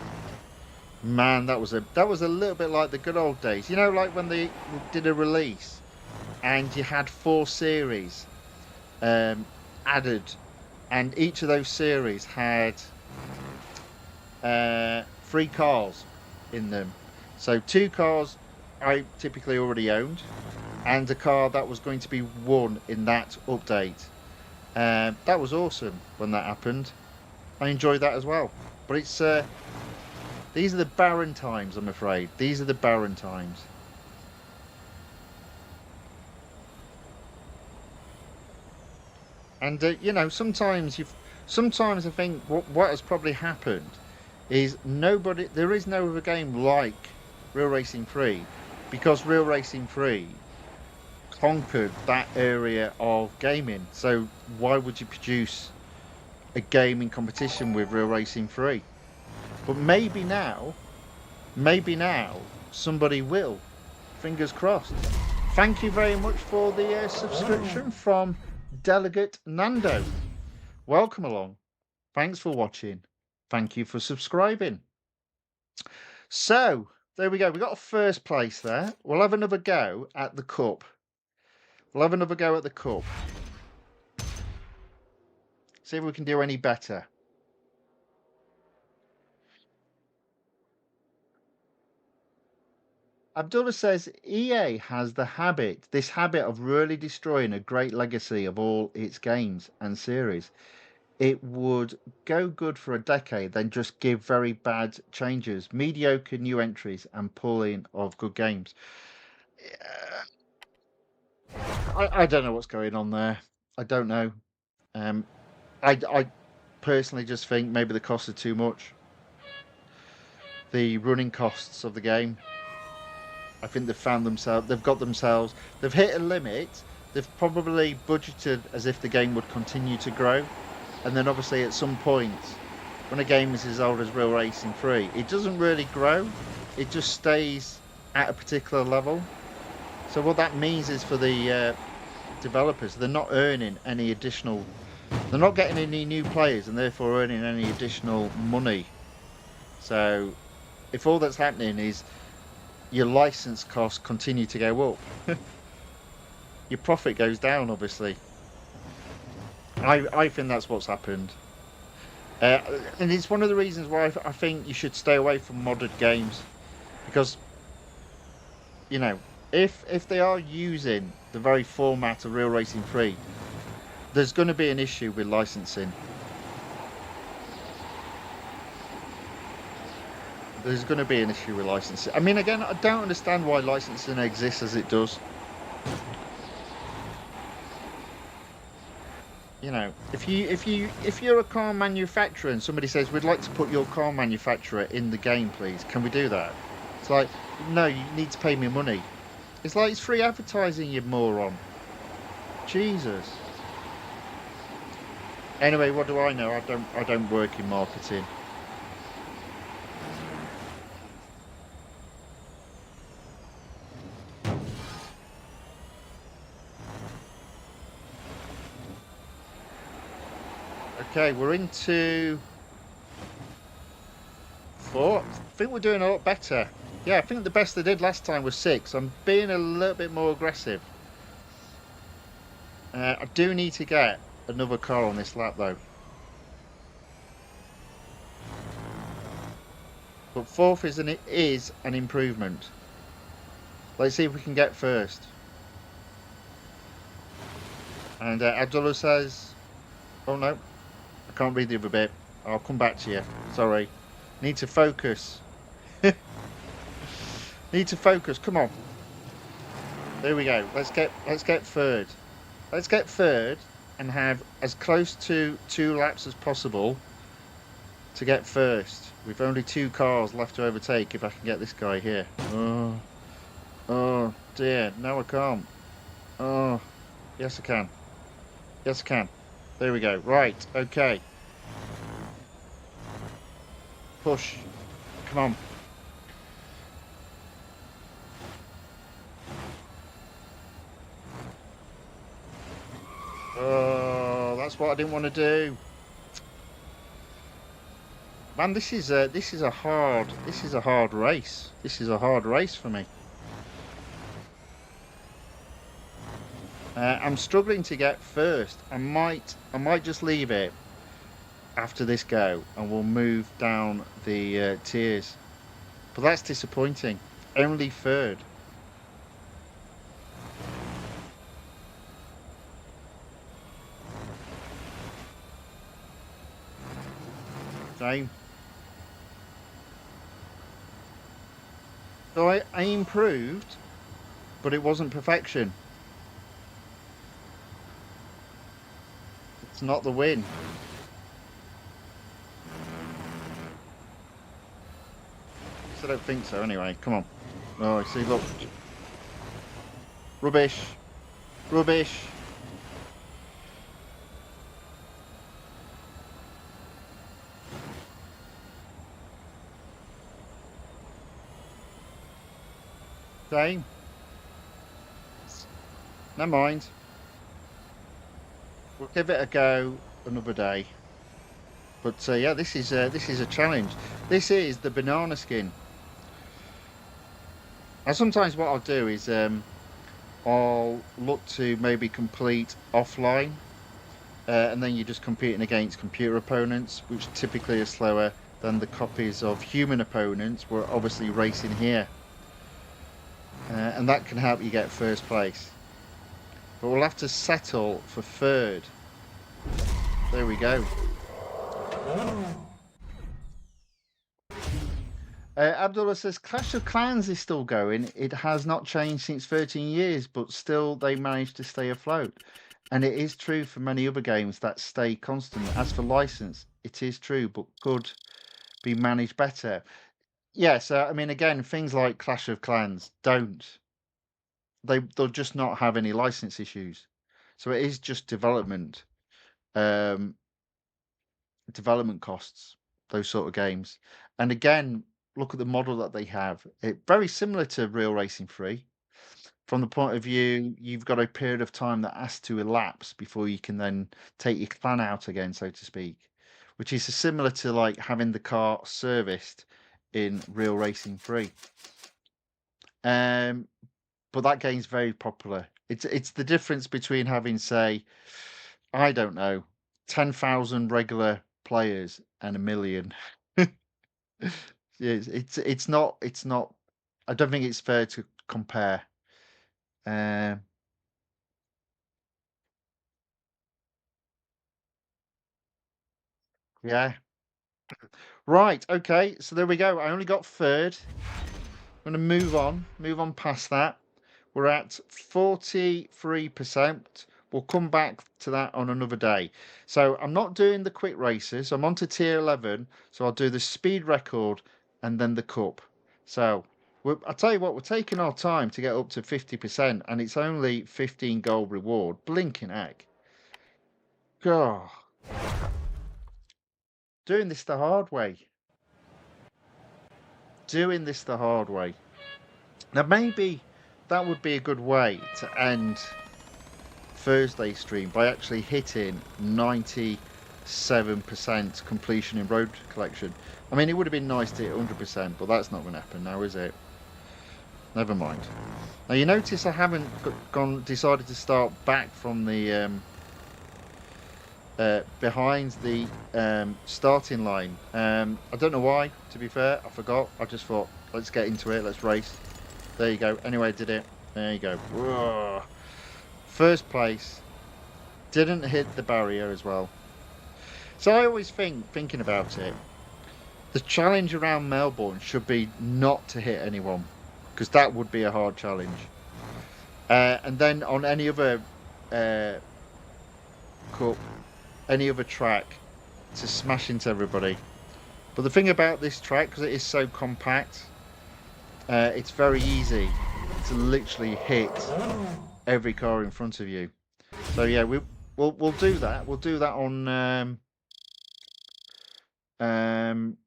Man, that was a little bit like the good old days. You know, like when they did a release and you had 4 series added, and each of those series had 3 cars in them. So 2 cars I typically already owned, and a car that was going to be won in that update. That was awesome when that happened. I enjoyed that as well. But it's these are the barren times, I'm afraid. These are the barren times. And you know, sometimes I think what has probably happened is there is no other game like Real Racing 3, because Real Racing 3 conquered that area of gaming. So why would you produce a game in competition with Real Racing 3? But maybe now somebody will. Fingers crossed. Thank you very much for the subscription from Delegate Nando. Welcome along. Thanks for watching. Thank you for subscribing. So, there we go. We got a first place there. We'll have another go at the cup. See if we can do any better. Abdullah says EA has this habit of really destroying a great legacy of all its games and series. It would go good for a decade, then just give very bad changes, mediocre new entries, and pulling of good games. I don't know what's going on there. I don't know. I personally just think maybe the costs are too much. The running costs of the game. I think they've hit a limit. They've probably budgeted as if the game would continue to grow. And then obviously at some point, when a game is as old as Real Racing 3, it doesn't really grow. It just stays at a particular level. So what that means is for the developers, they're not earning any additional... They're not getting any new players and therefore earning any additional money. So if all that's happening is your license costs continue to go up, your profit goes down, obviously. I think that's what's happened. And it's one of the reasons why I think you should stay away from modded games. Because, you know, if they are using the very format of Real Racing 3, there's going to be an issue with licensing. There's going to be an issue with licensing. I mean, again, I don't understand why licensing exists as it does. You know, if you're a car manufacturer and somebody says, we'd like to put your car manufacturer in the game, please, can we do that? It's like, no, you need to pay me money. It's like it's free advertising, you moron. Jesus. Anyway, what do I know? I don't work in marketing. Okay, we're into 4. I think we're doing a lot better. Yeah, I think the best I did last time was 6. I'm being a little bit more aggressive. I do need to get another car on this lap, though. But 4th is an improvement. Let's see if we can get first. And Abdullah says... Oh, no. can't read the other bit. I'll come back to you. Sorry. Need to focus. Need to focus. Come on. There we go. Let's get third. Let's get third and have as close to 2 laps as possible to get first. We've only 2 cars left to overtake if I can get this guy here. Oh dear. No, I can't. Oh, yes I can. Yes I can. There we go. Right. Okay. Push. Come on. Oh, that's what I didn't want to do. Man, this is a hard race. This is a hard race for me. I'm struggling to get first. I might just leave it after this go, and we'll move down the tiers. But that's disappointing. Only third. Same. So I improved, but it wasn't perfection. It's not the win. I don't think so anyway. Come on. Oh, see, look. Rubbish. Rubbish. Same. Never mind. We'll give it a go another day. But yeah, this is a challenge. This is the banana skin. Now, sometimes what I'll do is I'll look to maybe complete offline, and then you're just competing against computer opponents, which typically are slower than the copies of human opponents. We're obviously racing here, and that can help you get first place. But we'll have to settle for third. There we go. Abdullah says Clash of Clans is still going. It has not changed since 13 years, but still they manage to stay afloat. And it is true for many other games that stay constant. As for license, it is true, but could be managed better. Yeah, so I mean, again, things like Clash of Clans they'll just not have any license issues. So it is just development costs, those sort of games. And again, look at the model that they have. It very similar to Real Racing 3. From the point of view, you've got a period of time that has to elapse before you can then take your clan out again, so to speak. Which is similar to like having the car serviced in Real Racing 3. But that game's very popular. It's the difference between having, say, I don't know, 10,000 regular players and 1 million. It's not. I don't think it's fair to compare. Um, yeah. Right. Okay. So there we go. I only got third. I'm going to move on past that. We're at 43%. We'll come back to that on another day. So I'm not doing the quick races. I'm on to tier 11. So I'll do the speed record and then the cup. So I'll tell you what, we're taking our time to get up to 50%, and it's only 15 gold reward. Blinking heck. God. Doing this the hard way. Doing this the hard way. Now, maybe that would be a good way to end Thursday stream by actually hitting 97% completion in road collection. I mean, it would have been nice to hit 100%, but that's not going to happen now, is it? Never mind. Now, you notice I haven't decided to start back from the behind the starting line. I don't know why, to be fair. I forgot. I just thought, let's get into it. Let's race. There you go. Anyway, I did it. There you go. Whoa. First place. Didn't hit the barrier as well. So I always thinking about it, the challenge around Melbourne should be not to hit anyone, because that would be a hard challenge. And then on any other uh, cup, any other track, to smash into everybody. But the thing about this track, because it is so compact, it's very easy to literally hit every car in front of you. So yeah, we'll do that. We'll do that on um,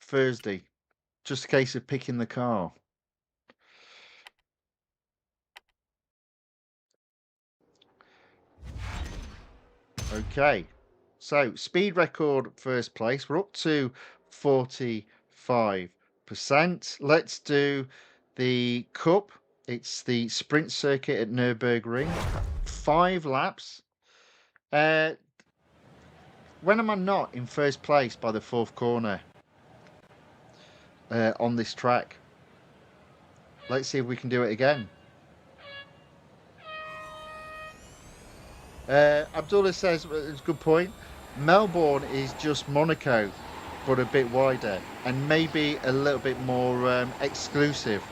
Thursday. Just a case of picking the car. Okay. So speed record first place. We're up to 45%. Let's do the cup. It's the sprint circuit at Nürburgring. 5 laps. When am I not in first place by the 4th corner on this track? Let's see if we can do it again. Abdullah says, it's a good point. Melbourne is just Monaco, but a bit wider and maybe a little bit more exclusive.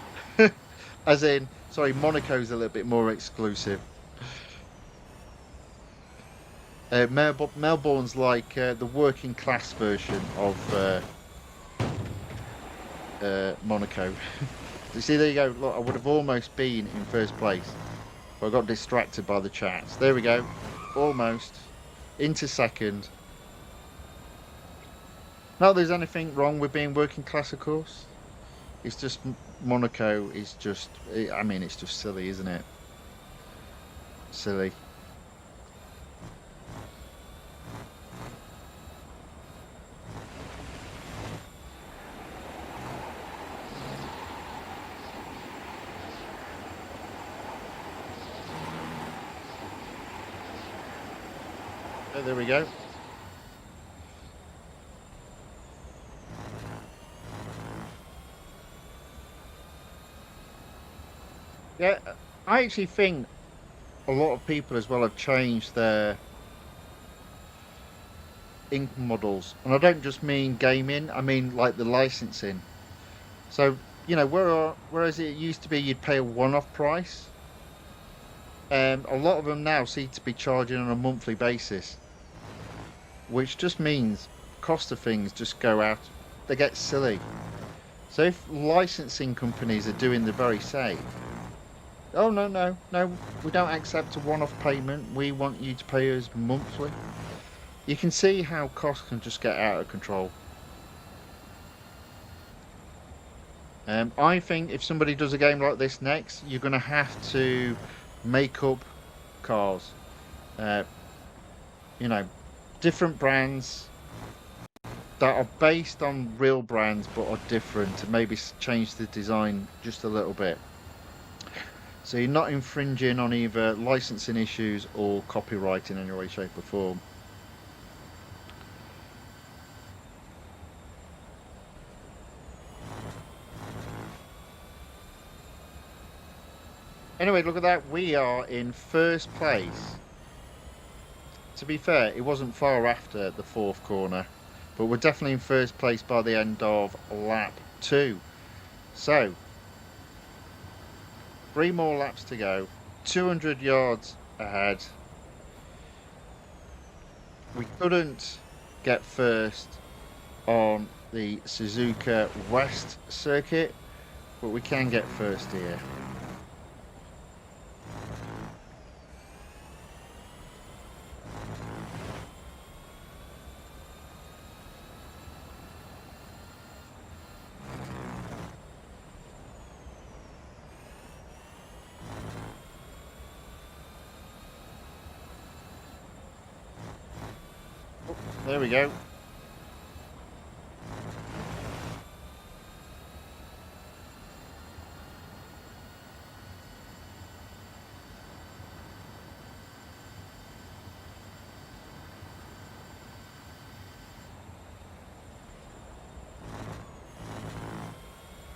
As in, sorry, Monaco's a little bit more exclusive. Melbourne's like the working class version of Monaco. You see, there you go. Look, I would have almost been in first place, but I got distracted by the chats. There we go. Almost into second. Not there's anything wrong with being working class, of course. It's just Monaco is just, I mean, it's just silly, isn't it? Silly. Oh, there we go. Yeah, I actually think a lot of people as well have changed their income models. And I don't just mean gaming, I mean like the licensing. So, you know, whereas it used to be you'd pay a one-off price, a lot of them now seem to be charging on a monthly basis, which just means cost of things just go out, they get silly. So if licensing companies are doing the very same, oh no, we don't accept a one-off payment, we want you to pay us monthly. You can see how costs can just get out of control. I think if somebody does a game like this next, you're going to have to make up cars. You know, different brands that are based on real brands but are different, and maybe change the design just a little bit. So you're not infringing on either licensing issues or copyright in any way, shape or form. Anyway, look at that. We are in first place. To be fair, it wasn't far after the 4th corner, but we're definitely in first place by the end of lap 2. So, 3 more laps to go. 200 yards ahead. We couldn't get first on the Suzuka West circuit, but we can get first here. Oh, there we go.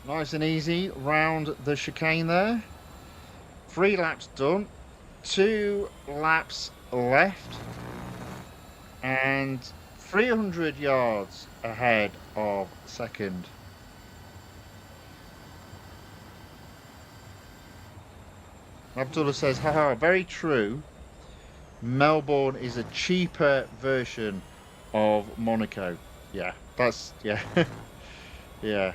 Nice and easy round the chicane there. 3 laps done. 2 laps left. and 300 yards ahead of second. Abdullah says, haha, very true. Melbourne is a cheaper version of Monaco. Yeah, that's, yeah, yeah.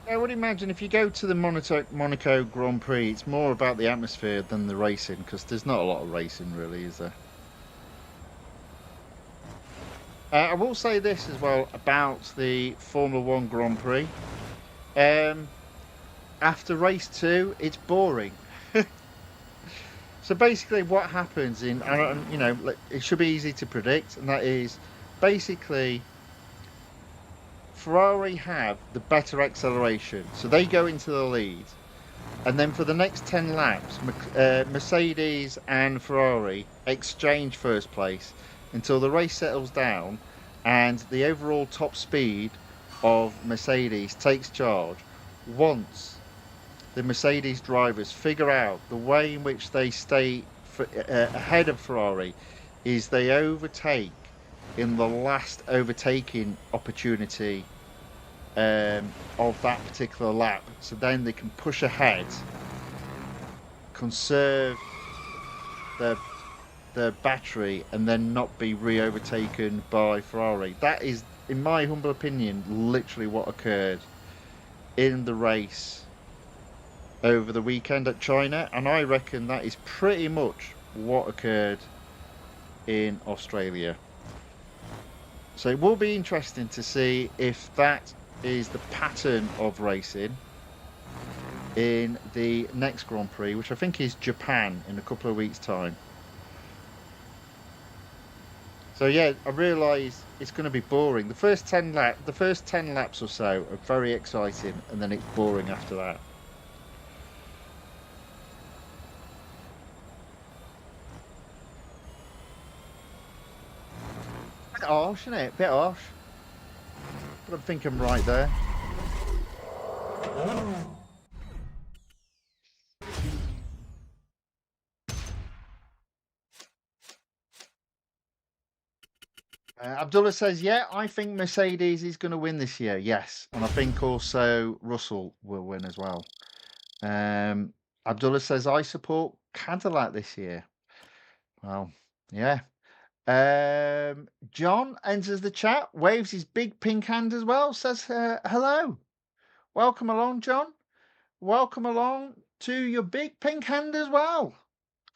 I would imagine if you go to the Monaco Grand Prix, it's more about the atmosphere than the racing, because there's not a lot of racing, really, is there? I will say this as well about the Formula One Grand Prix. Um, After race two, it's boring. So basically, what happens in, you know, it should be easy to predict, and that is basically Ferrari have the better acceleration, so they go into the lead, and then for the next 10 laps, Mercedes and Ferrari exchange first place until the race settles down and the overall top speed of Mercedes takes charge. Once the Mercedes drivers figure out the way in which they stay ahead of Ferrari is they overtake in the last overtaking opportunity of that particular lap. So then they can push ahead, conserve the battery, and then not be re-overtaken by Ferrari. That is, in my humble opinion, literally what occurred in the race over the weekend at China, and I reckon that is pretty much what occurred in Australia. So it will be interesting to see if that is the pattern of racing in the next Grand Prix, which I think is Japan in a couple of weeks' time. So yeah, I realise it's going to be boring. The first 10 laps or so are very exciting, and then it's boring after that. Bit harsh, isn't it? Bit harsh. But I think I'm right there. Abdullah says, yeah, I think Mercedes is going to win this year. Yes. And I think also Russell will win as well. Um, Abdullah says, I support Cadillac this year. Well, yeah. John enters the chat, waves his big pink hand as well, says, hello. Welcome along, John. Welcome along to your big pink hand as well.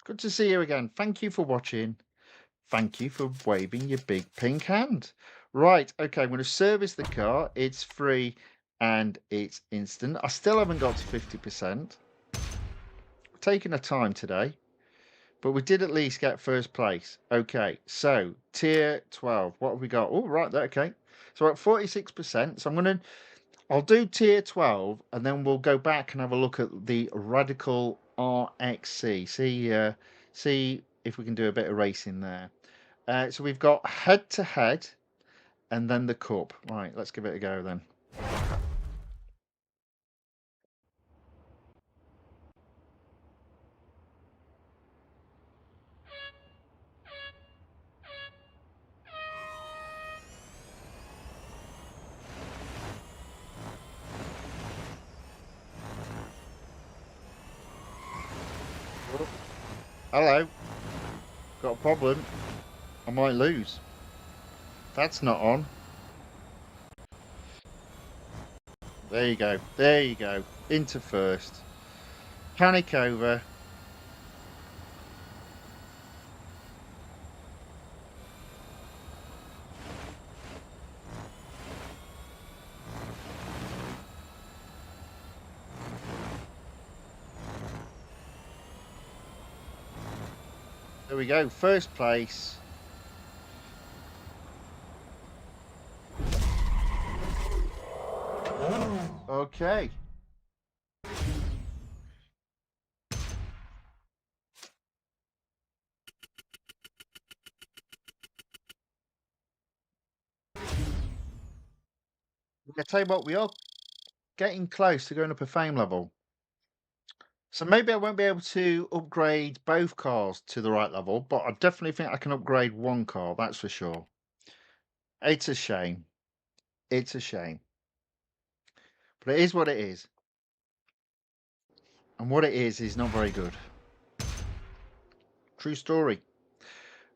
Good to see you again. Thank you for watching. Thank you for waving your big pink hand. Right, okay, I'm going to service the car. It's free and it's instant. I still haven't got to 50%. We're taking a time today, but we did at least get first place. Okay, so tier 12. What have we got? Oh, right, okay. So we're at 46%. So I'll do tier 12 and then we'll go back and have a look at the Radical RXC. See if we can do a bit of racing there. So we've got head to head and then the cup. Right, let's give it a go then. Oh, hello, got a problem. I might lose. That's not on. There you go. There you go. Into first. Panic over. There we go. First place. Okay. I tell you what, we are getting close to going up a fame level. So maybe I won't be able to upgrade both cars to the right level, but I definitely think I can upgrade one car, that's for sure. It's a shame. It's a shame. But it is what it is. And what it is not very good. True story.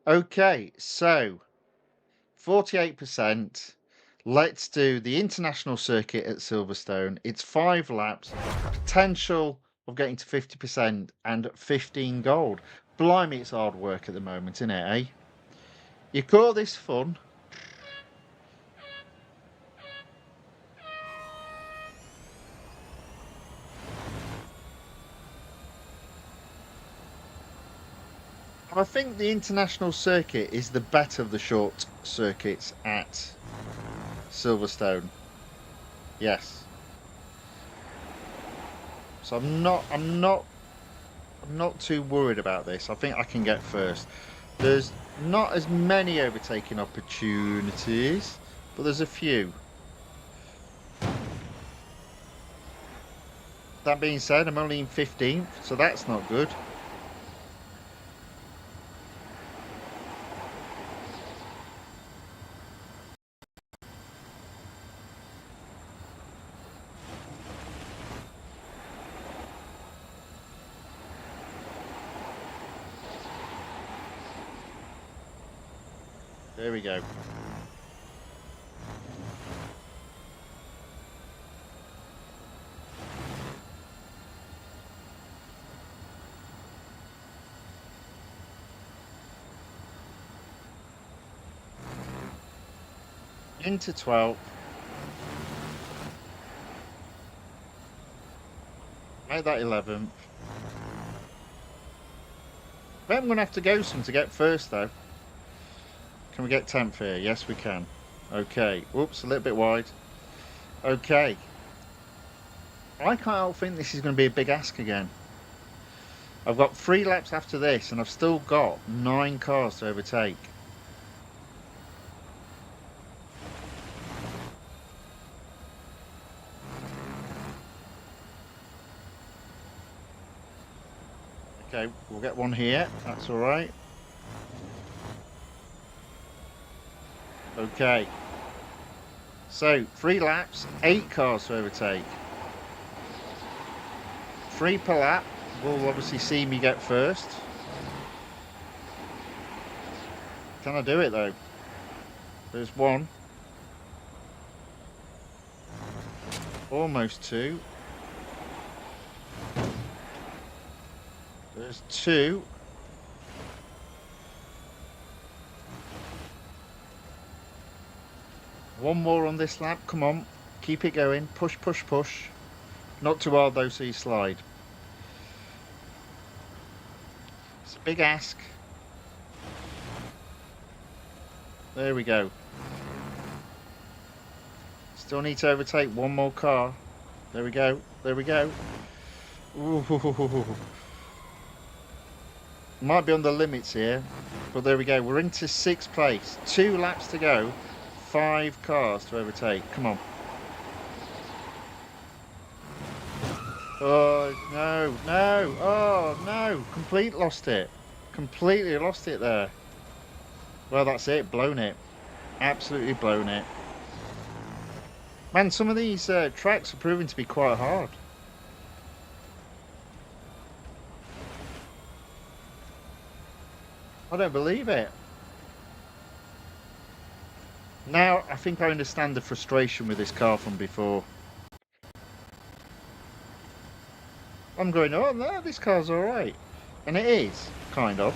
Okay, so 48%. Let's do the international circuit at Silverstone. It's 5 laps, potential of getting to 50% and 15 gold. Blimey, it's hard work at the moment, isn't it, eh? You call this fun? I think the international circuit is the better of the short circuits at Silverstone. Yes. So I'm not too worried about this. I think I can get first. There's not as many overtaking opportunities, but there's a few. That being said, I'm only in 15th, so that's not good. There we go. Into 12th. Make that 11th. I'm going to have to go some to get first, though. Can we get 10th here? Yes, we can. Okay. Whoops, a little bit wide. Okay. I can't help think this is going to be a big ask again. I've got 3 laps after this, and I've still got 9 cars to overtake. Okay, we'll get one here. That's all right. Okay. So, 3 laps, 8 cars to overtake. 3 per lap will obviously see me get first. Can I do it, though? There's 1. Almost 2. There's 2. One more on this lap. Come on. Keep it going. Push, push, push. Not too hard, though, so you slide. It's a big ask. There we go. Still need to overtake one more car. There we go. There we go. Ooh. Might be on the limits here, but there we go. We're into 6th place. 2 laps to go. 5 cars to overtake. Come on. Oh, no, no. Oh, no. Completely lost it. Completely lost it there. Well, that's it. Blown it. Absolutely blown it. Man, some of these tracks are proving to be quite hard. I don't believe it. Now, I think I understand the frustration with this car from before. I'm going, oh no, this car's alright. And it is, kind of.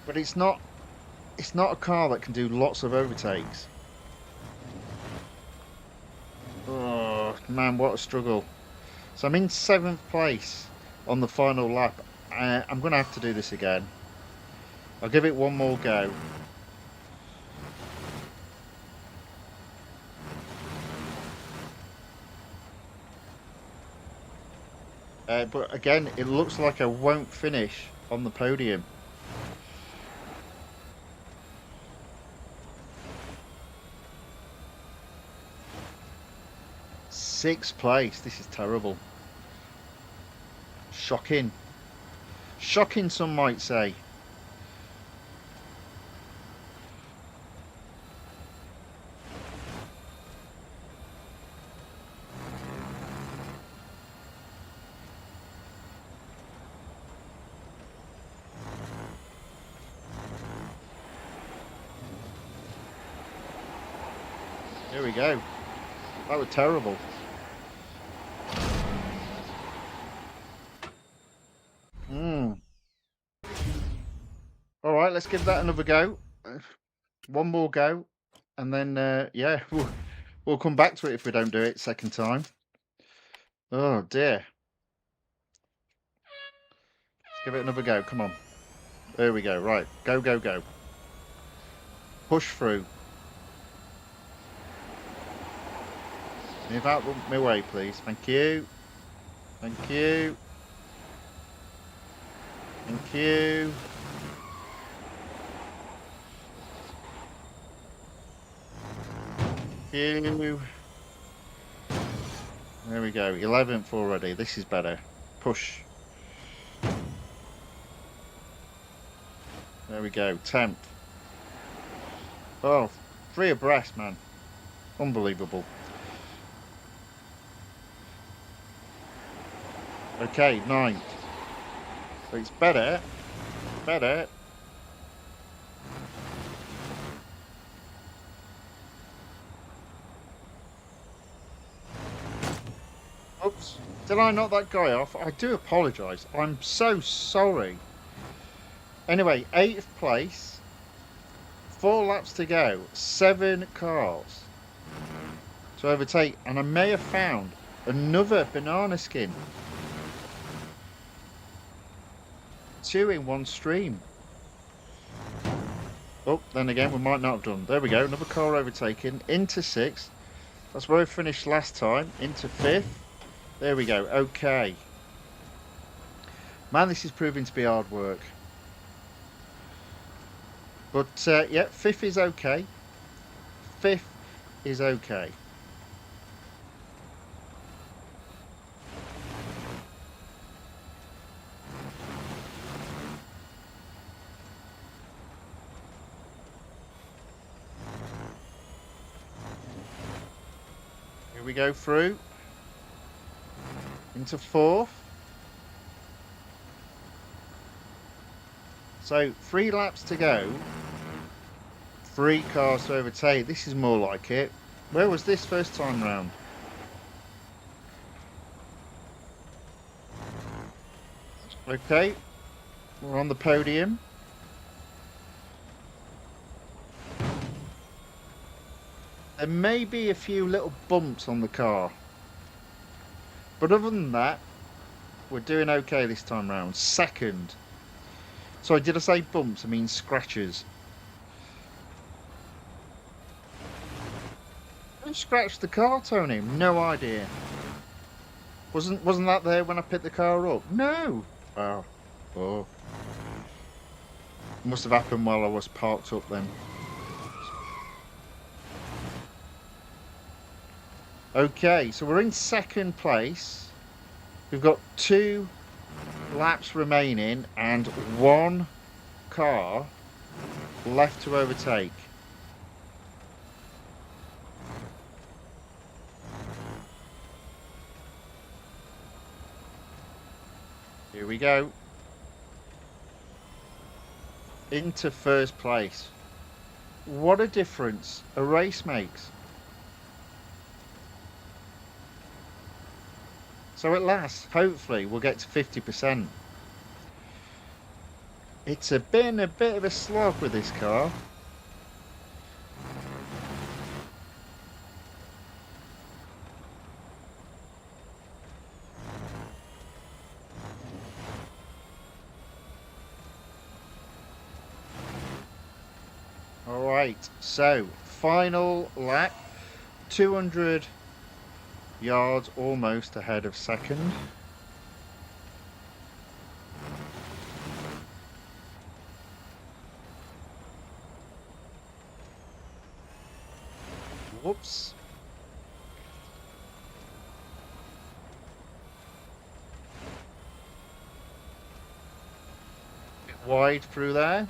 But it's not a car that can do lots of overtakes. Oh, man, what a struggle. So I'm in 7th place on the final lap. I'm going to have to do this again. I'll give it one more go. But again, it looks like I won't finish on the podium. 6th place. This is terrible. Shocking. Shocking, some might say. Here we go. That was terrible. All right, let's give that another go. One more go, and then yeah, we'll come back to it if we don't do it second time. Oh dear. Let's give it another go. Come on. There we go. Right. Go, go, go. Push through. Move out my way, please. Thank you. Thank you. Thank you. Thank you. There we go. 11th already. This is better. Push. There we go. 10th. Oh, 3 abreast, man. Unbelievable. Okay, 9th. So it's better. Better. Oops. Did I knock that guy off? I do apologise. I'm so sorry. Anyway, 8th place. 4 laps to go. 7 cars to overtake. And I may have found another banana skin. 2 in one stream. Oh, then again, we might not have done. There we go. Another car overtaken. Into 6th. That's where we finished last time. Into 5th. There we go. Okay. Man, this is proving to be hard work. But, yeah, 5th is okay. 5th is okay. Here we go through. Into 4th. So 3 laps to go. 3 cars to overtake. This is more like it. Where was this first time round? Okay. We're on the podium. There may be a few little bumps on the car. But other than that, we're doing okay this time round. 2nd. Sorry, did I say bumps? I mean scratches. Who scratched the car, Tony? No idea. Wasn't that there when I picked the car up? No. Oh. Oh. Must have happened while I was parked up then. Okay, so we're in 2nd place. We've got 2 laps remaining and 1 car left to overtake. Here we go. Into 1st place. What a difference a race makes. So at last, hopefully, we'll get to 50%. It's been a bit of a slog with this car. All right, so final lap, 200 yards almost ahead of 2nd. Whoops. wide through there.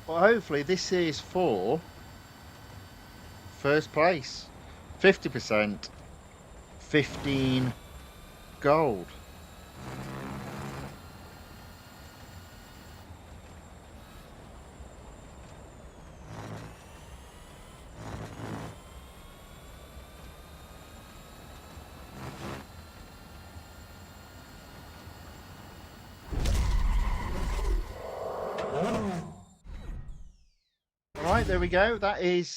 Well, hopefully this is for first place. 50%, 15 gold. Right, there we go. That is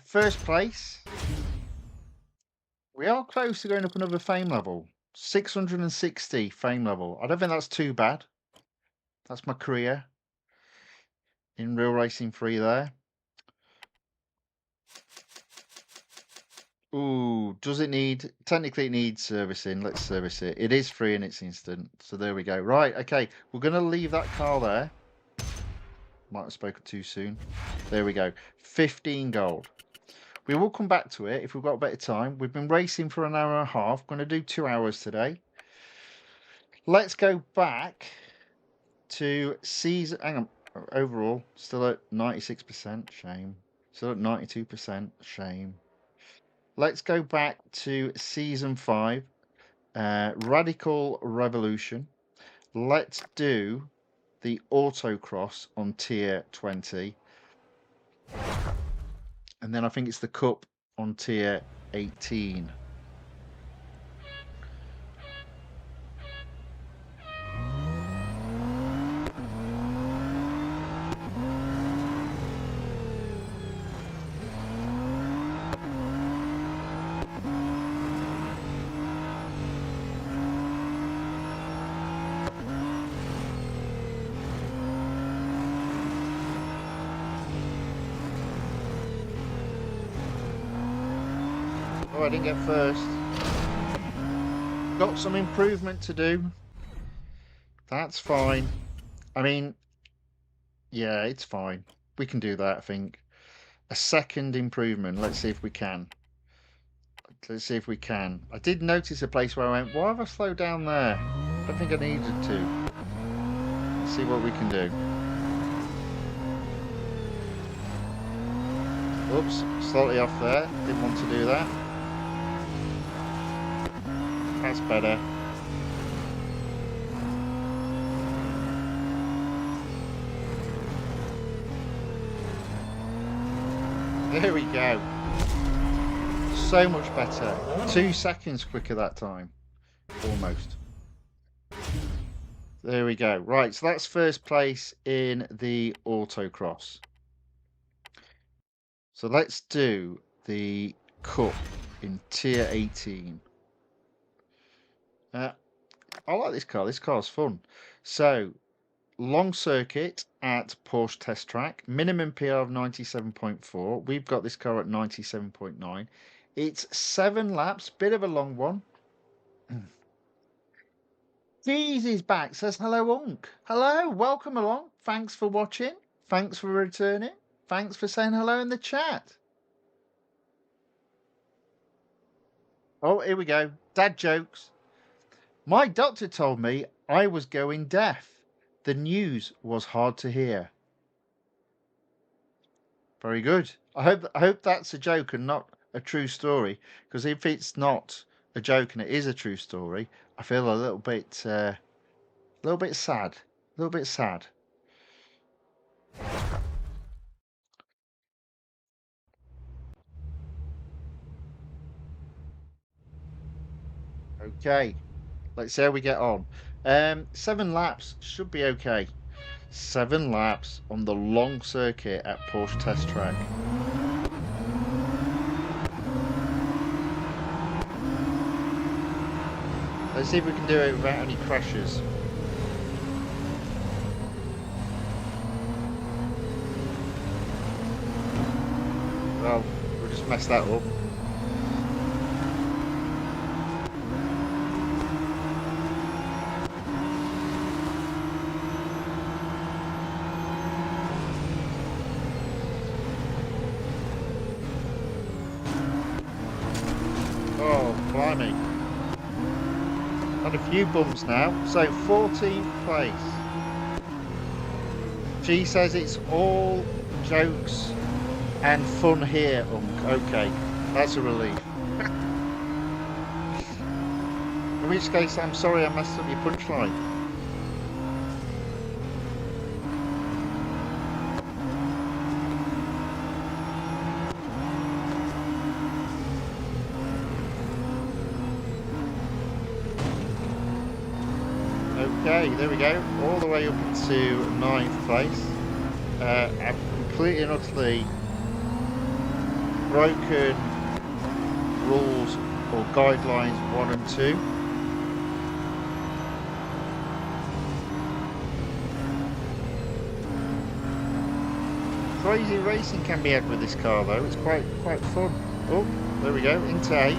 first place. We are close to going up another fame level. 660 fame level. I don't think that's too bad. That's my career in Real Racing 3 there. Ooh, does it need... Technically it needs servicing. Let's service it. It is free and it's instant. So there we go. Right, okay. We're going to leave that car there. Might have spoken too soon. There we go. 15 gold. We will come back to it if we've got a better time. We've been racing for an hour and a half. Going to do 2 hours today. Let's go back to season... Hang on. Overall, still at 96%. Shame. Still at 92%. Shame. Let's go back to season 5. Radical Revolution. Let's do the autocross on tier 20. And then I think it's the cup on tier 18. Oh, I didn't get first. Got some improvement to do. That's fine. I mean, yeah, it's fine. We can do that, I think. A second improvement. Let's see if we can. Let's see if we can. I did notice a place where I went, why have I slowed down there? I don't think I needed to. Let's see what we can do. Oops, slightly off there. Didn't want to do that. That's better. There we go. So much better. 2 seconds quicker that time. Almost. There we go. Right, so that's first place in the autocross. So let's do the cup in tier 18. I like this car. This car's fun. So, long circuit at Porsche Test Track. Minimum PR of 97.4. We've got this car at 97.9. It's 7 laps. Bit of a long one. Jeezy's back. Says hello, Unk. Hello. Welcome along. Thanks for watching. Thanks for returning. Thanks for saying hello in the chat. Oh, here we go. Dad jokes. My doctor told me I was going deaf. The news was hard to hear. Very good. I hope that's a joke and not a true story. Because if it's not a joke and it is a true story, I feel a little bit sad. A little bit sad. Okay. Let's see how we get on. 7 laps should be okay. 7 laps on the long circuit at Porsche Test Track. Let's see if we can do it without any crashes. Well, we'll just mess that up. Oh, blimey. Had a few bumps now. So 14th place. She says it's all jokes and fun here, Okay, that's a relief. In which case, I'm sorry I messed up your punchline. Okay, there we go. All the way up into 9th place. I've completely and utterly broken rules or guidelines 1 and 2. Crazy racing can be had with this car though. It's quite fun. Oh, there we go, into 8.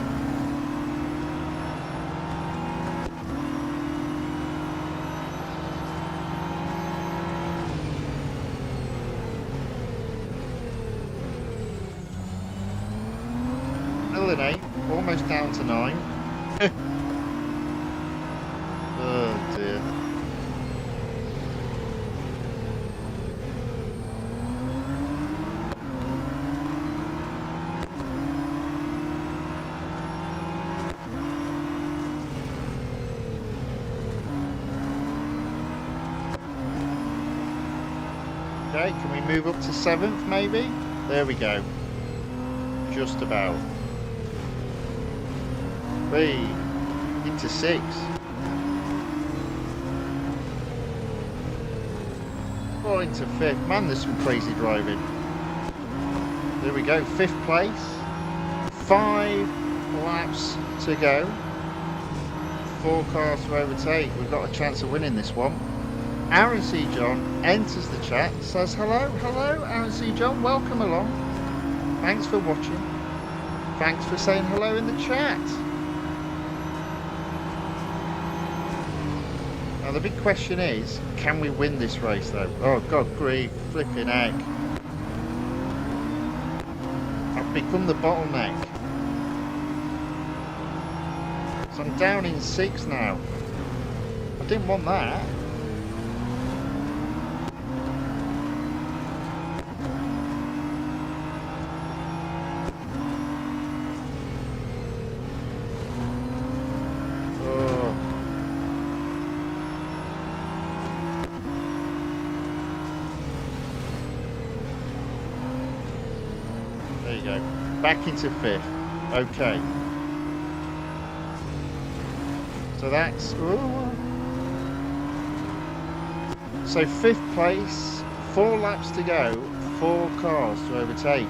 Still in 8, almost down to 9. Oh dear. Okay, can we move up to 7th maybe? There we go. Just about. 3 into 6. Well, into 5th. Man, there's some crazy driving. There we go, 5th place. 5 laps to go. 4 cars to overtake. We've got a chance of winning this one. Aaron C. John enters the chat, says hello, Aaron C. John, welcome along. Thanks for watching. Thanks for saying hello in the chat. Now the big question is, can we win this race though? Oh god grief, flipping heck. I've become the bottleneck. So I'm down in 6 now. I didn't want that. Back into 5th. Okay. So that's... Ooh. So 5th place, 4 laps to go, 4 cars to overtake.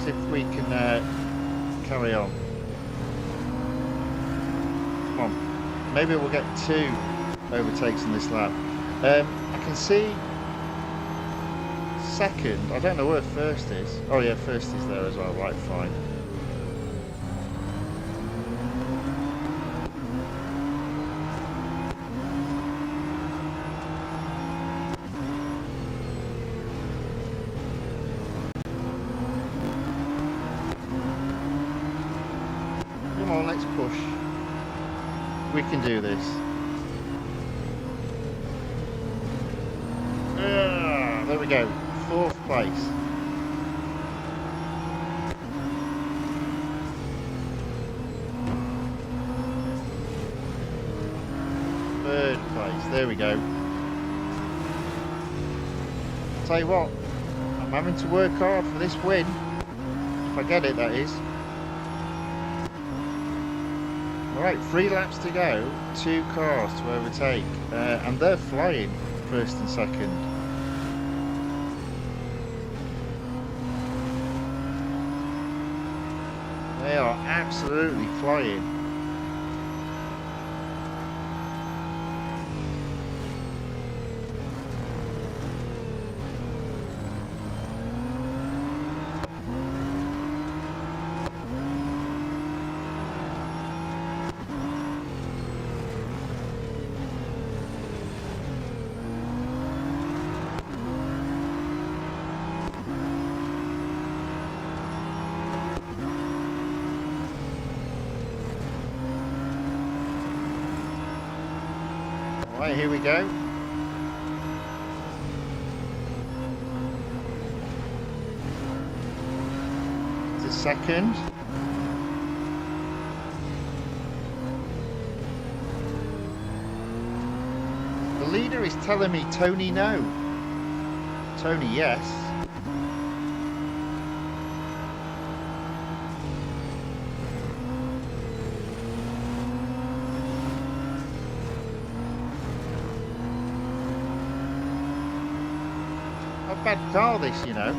See if we can carry on. Come on. Maybe we'll get 2 overtakes in this lap. I can see... second, I don't know where first is. Oh yeah, first is there as well, right, fine. Come on, let's push. We can do this. There we go. 4th place. Third place. There we go. Tell you what, I'm having to work hard for this win. If I get it, that is. Alright, 3 laps to go, 2 cars to overtake. And they're flying, first and second. They are absolutely flying. Right, here we go. It's a second. The leader is telling me Tony no. Tony yes. Not a bad car this, you know.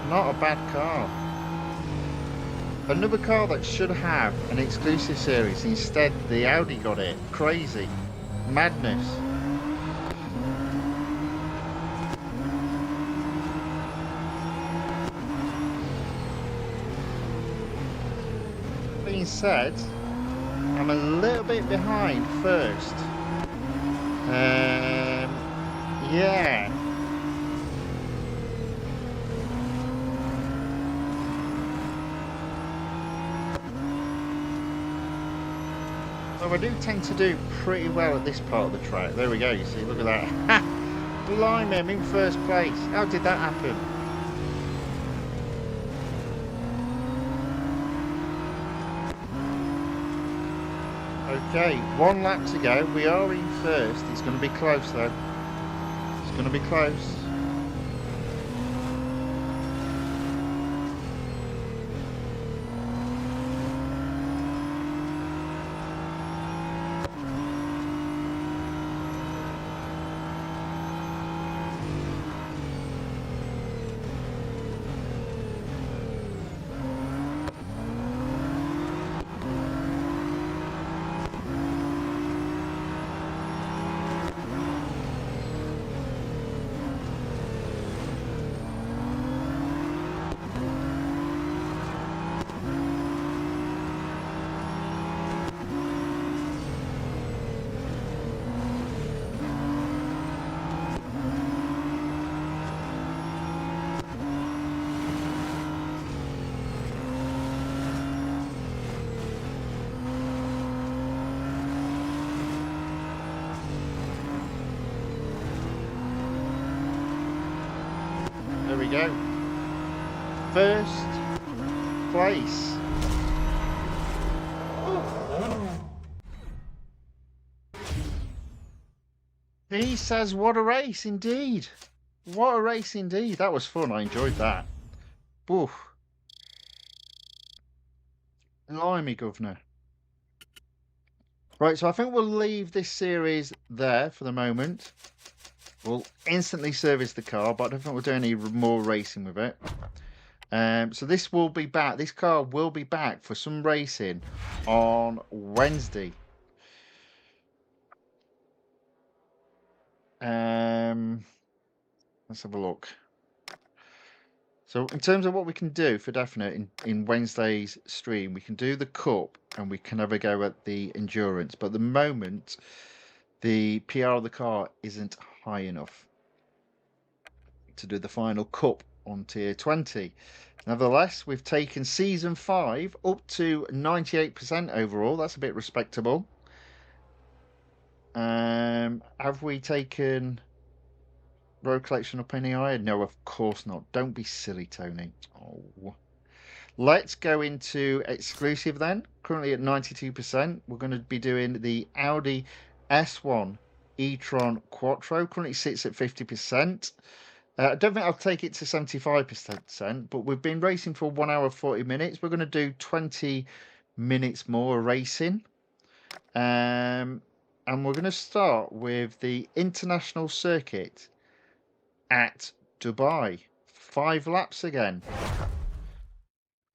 Not a bad car. Another car that should have an exclusive series. Instead, the Audi got it. Crazy. Madness. Being said, I'm a little bit behind first. Yeah. So I do tend to do pretty well at this part of the track. There we go, you see, look at that. Ha! Blimey, I'm in first place. How did that happen? Okay, 1 lap to go. We are in first. It's going to be close though. It's going to be close. There we go. First place. He says, what a race indeed. What a race indeed. That was fun. I enjoyed that. Oof. Blimey, governor. Right, so I think we'll leave this series there for the moment. We'll instantly service the car, but I don't think we'll do any more racing with it. So this will be back. This car will be back for some racing on Wednesday. Let's have a look. So in terms of what we can do for definite in Wednesday's stream, we can do the Cup and we can have a go at the Endurance. But at the moment, the PR of the car isn't high enough to do the final Cup on tier 20. Nevertheless, we've taken season 5 up to 98% overall. That's a bit respectable. Have we taken road collection up any higher? No, of course not. Don't be silly, Tony. Oh. Let's go into exclusive then. Currently at 92%. We're going to be doing the Audi S1 E-TRON Quattro. Currently sits at 50%. I don't think I'll take it to 75%, but we've been racing for 1 hour 40 minutes. We're going to do 20 minutes more racing. And we're going to start with the international circuit at Dubai. 5 laps again.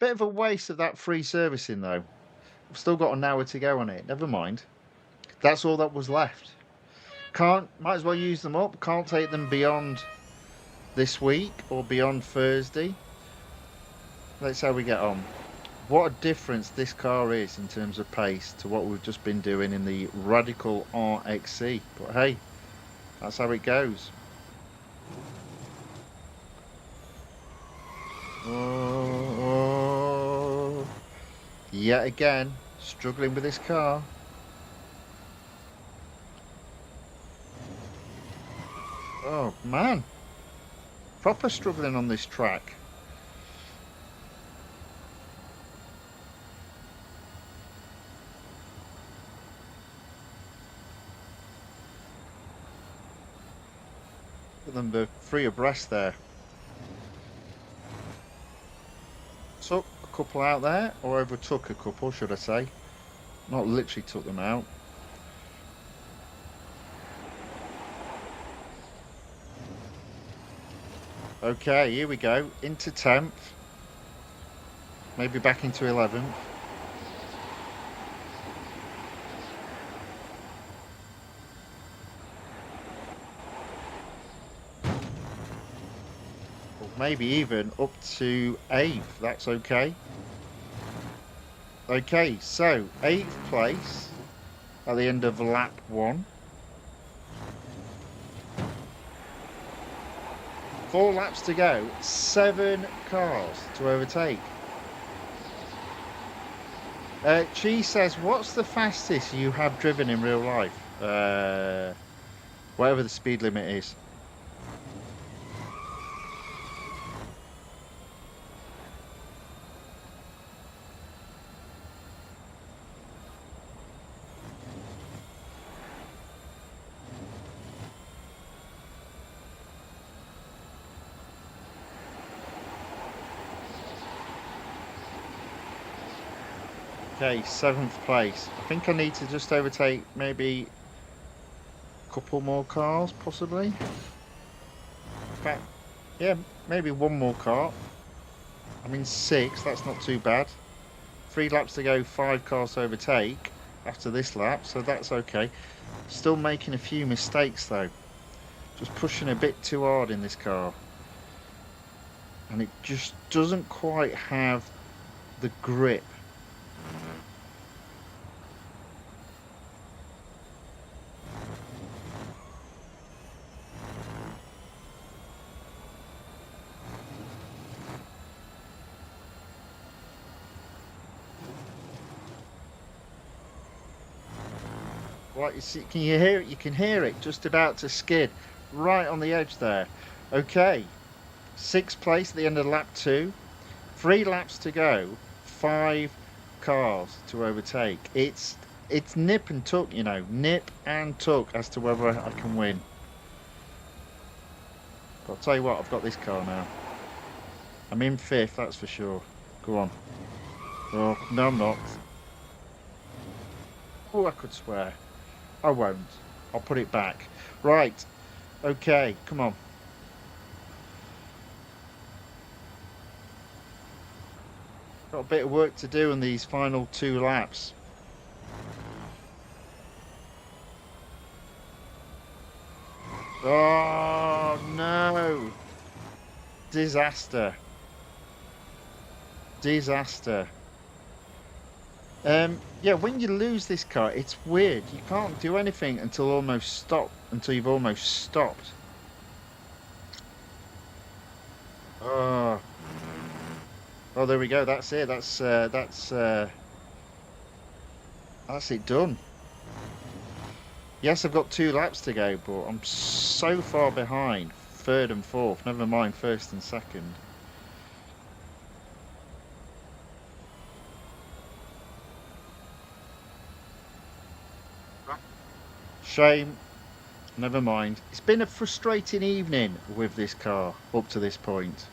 Bit of a waste of that free servicing though. We've still got an hour to go on it. Never mind. That's all that was left. Might as well use them up. Can't take them beyond this week or beyond Thursday. Let's see how we get on. What a difference this car is in terms of pace to what we've just been doing in the Radical RXC. But hey, that's how it goes. Oh, yet again, struggling with this car. Oh, man. Proper struggling on this track. Put them the three abreast there. Took a couple out there, or overtook a couple, should I say. Not literally took them out. Okay, here we go. Into 10th. Maybe back into 11th. Or maybe even up to 8th. That's okay. Okay, so 8th place at the end of lap 1. 4 laps to go. 7 cars to overtake. Chi says, what's the fastest you have driven in real life? Whatever the speed limit is. Okay, 7th place. I think I need to just overtake maybe a couple more cars, possibly. In fact, yeah, maybe one more car. I'm in 6th, that's not too bad. 3 laps to go, 5 cars to overtake after this lap, so that's okay. Still making a few mistakes though. Just pushing a bit too hard in this car. And it just doesn't quite have the grip. Right, you see, can you hear it? You can hear it just about to skid right on the edge there. Okay, 6th place at the end of lap 2. 3 laps to go, 5 cars to overtake. It's nip and tuck, you know, nip and tuck as to whether I can win. But I'll tell you what, I've got this car now. I'm in 5th, that's for sure. Go on. Oh, no, I'm not. Oh, I could swear. I won't. I'll put it back. Right. Okay, come on. Got a bit of work to do in these final 2 laps. Oh, no. Disaster. Disaster. Yeah, when you lose this car, it's weird. You can't do anything until you've almost stopped. Oh, oh, there we go. That's it. That's it done. Yes, I've got 2 laps to go, but I'm so far behind 3rd and 4th. Never mind 1st and 2nd. Shame. Never mind. It's been a frustrating evening with this car up to this point.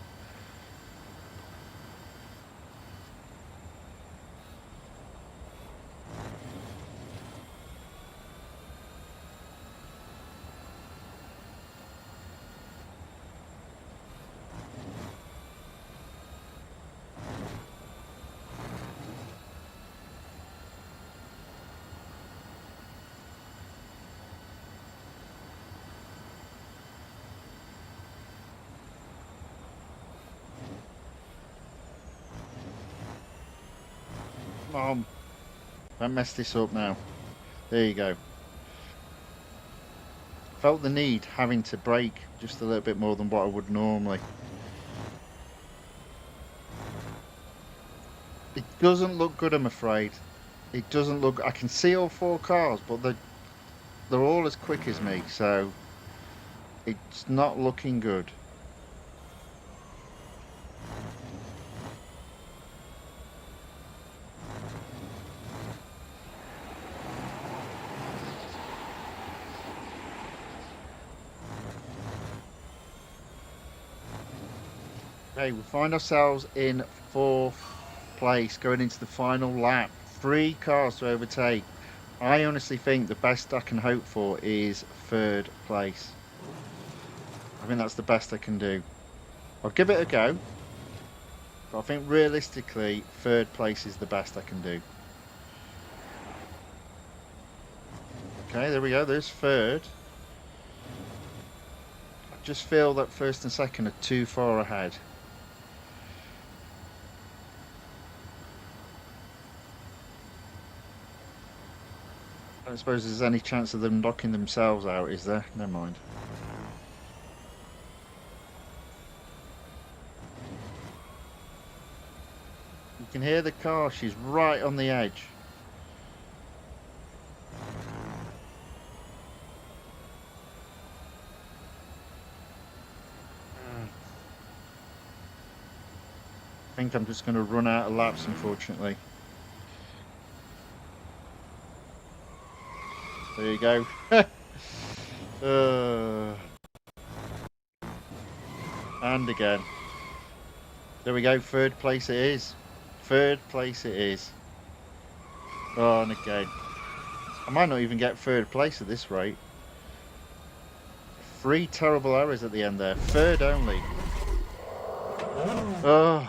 Come on. Don't mess this up now. There you go. Felt the need having to brake just a little bit more than what I would normally. It doesn't look good, I'm afraid. It doesn't look... I can see all 4 cars, but they're all as quick as me, so... It's not looking good. Okay, we find ourselves in 4th place going into the final lap. 3 cars to overtake. I honestly think the best I can hope for is 3rd place. I think that's the best I can do. I'll give it a go. But I think realistically, 3rd place is the best I can do. Okay, there we go. There's 3rd. I just feel that 1st and 2nd are too far ahead. I don't suppose there's any chance of them knocking themselves out, is there? Never mind. You can hear the car. She's right on the edge. I think I'm just going to run out of laps, unfortunately. There you go. And again. There we go. 3rd place it is. 3rd place it is. Oh, and again. I might not even get 3rd place at this rate. 3 terrible errors at the end there. 3rd only. Oh.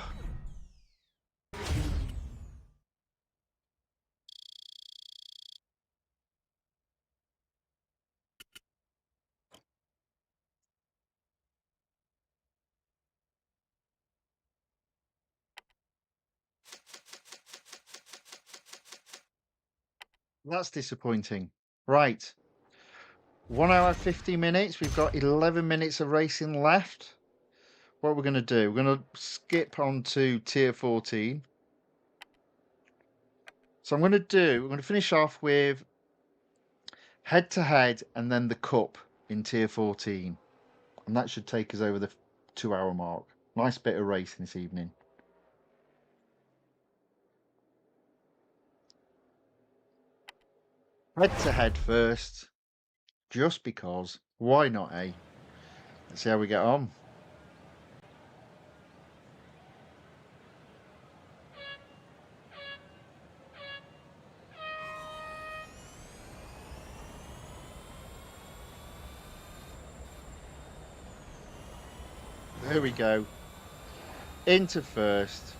That's disappointing. Right. 1 hour 50 minutes. We've got 11 minutes of racing left. What we're going to do, we're going to skip on to tier 14. So I'm going to finish off with head to head and then the cup in tier 14. And that should take us over the 2 hour mark. Nice bit of racing this evening. Head to head first, just because. Why not, eh? Let's see how we get on. There we go. Into first.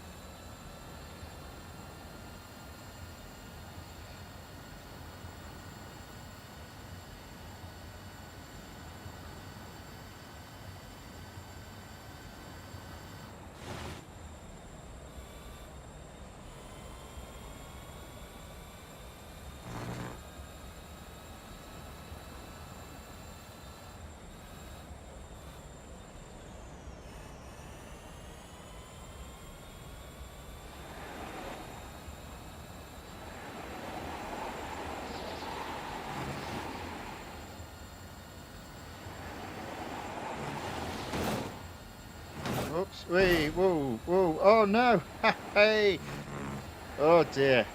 Oops, wait, whoa, whoa, oh no, hey, oh dear.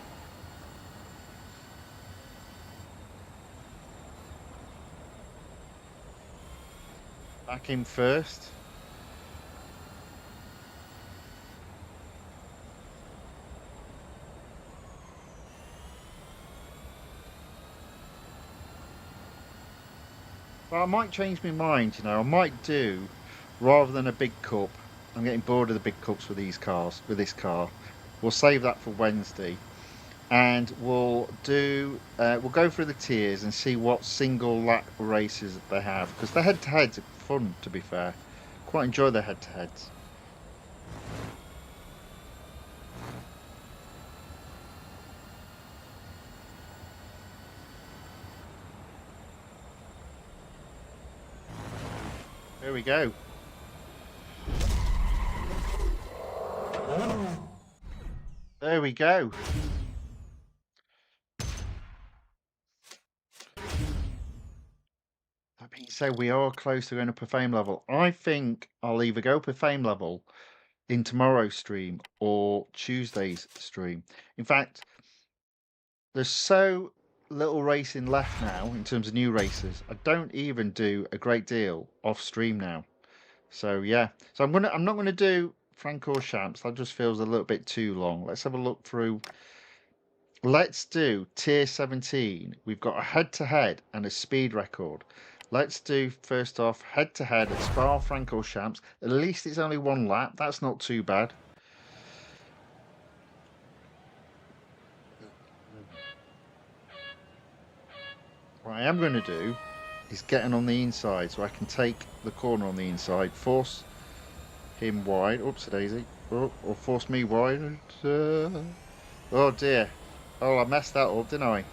Back in first. Well, I might change my mind, you know, I might do, rather than a big cup, I'm getting bored of the big cups with these cars, with this car. We'll save that for Wednesday. And we'll go through the tiers and see what single lap races they have, because the head-to-heads are fun, to be fair. Quite enjoy the head-to-heads. There we go. There we go. That'd being said, we are close to going up a fame level. I think I'll either go up a fame level in tomorrow's stream or Tuesday's stream. In fact, there's so little racing left now in terms of new races. I don't even do a great deal off stream now. So yeah. So I'm not gonna do Francorchamps. That just feels a little bit too long. Let's have a look through. Let's do tier 17. We've got a head-to-head and a speed record. Let's do first off head-to-head at Spa-Francorchamps. At least it's only one lap. That's not too bad. What I am going to do is getting on the inside so I can take the corner on the inside, force him wide. Oops, daisy. Oh, or force me wide. Oh dear. Oh, I messed that up, didn't I?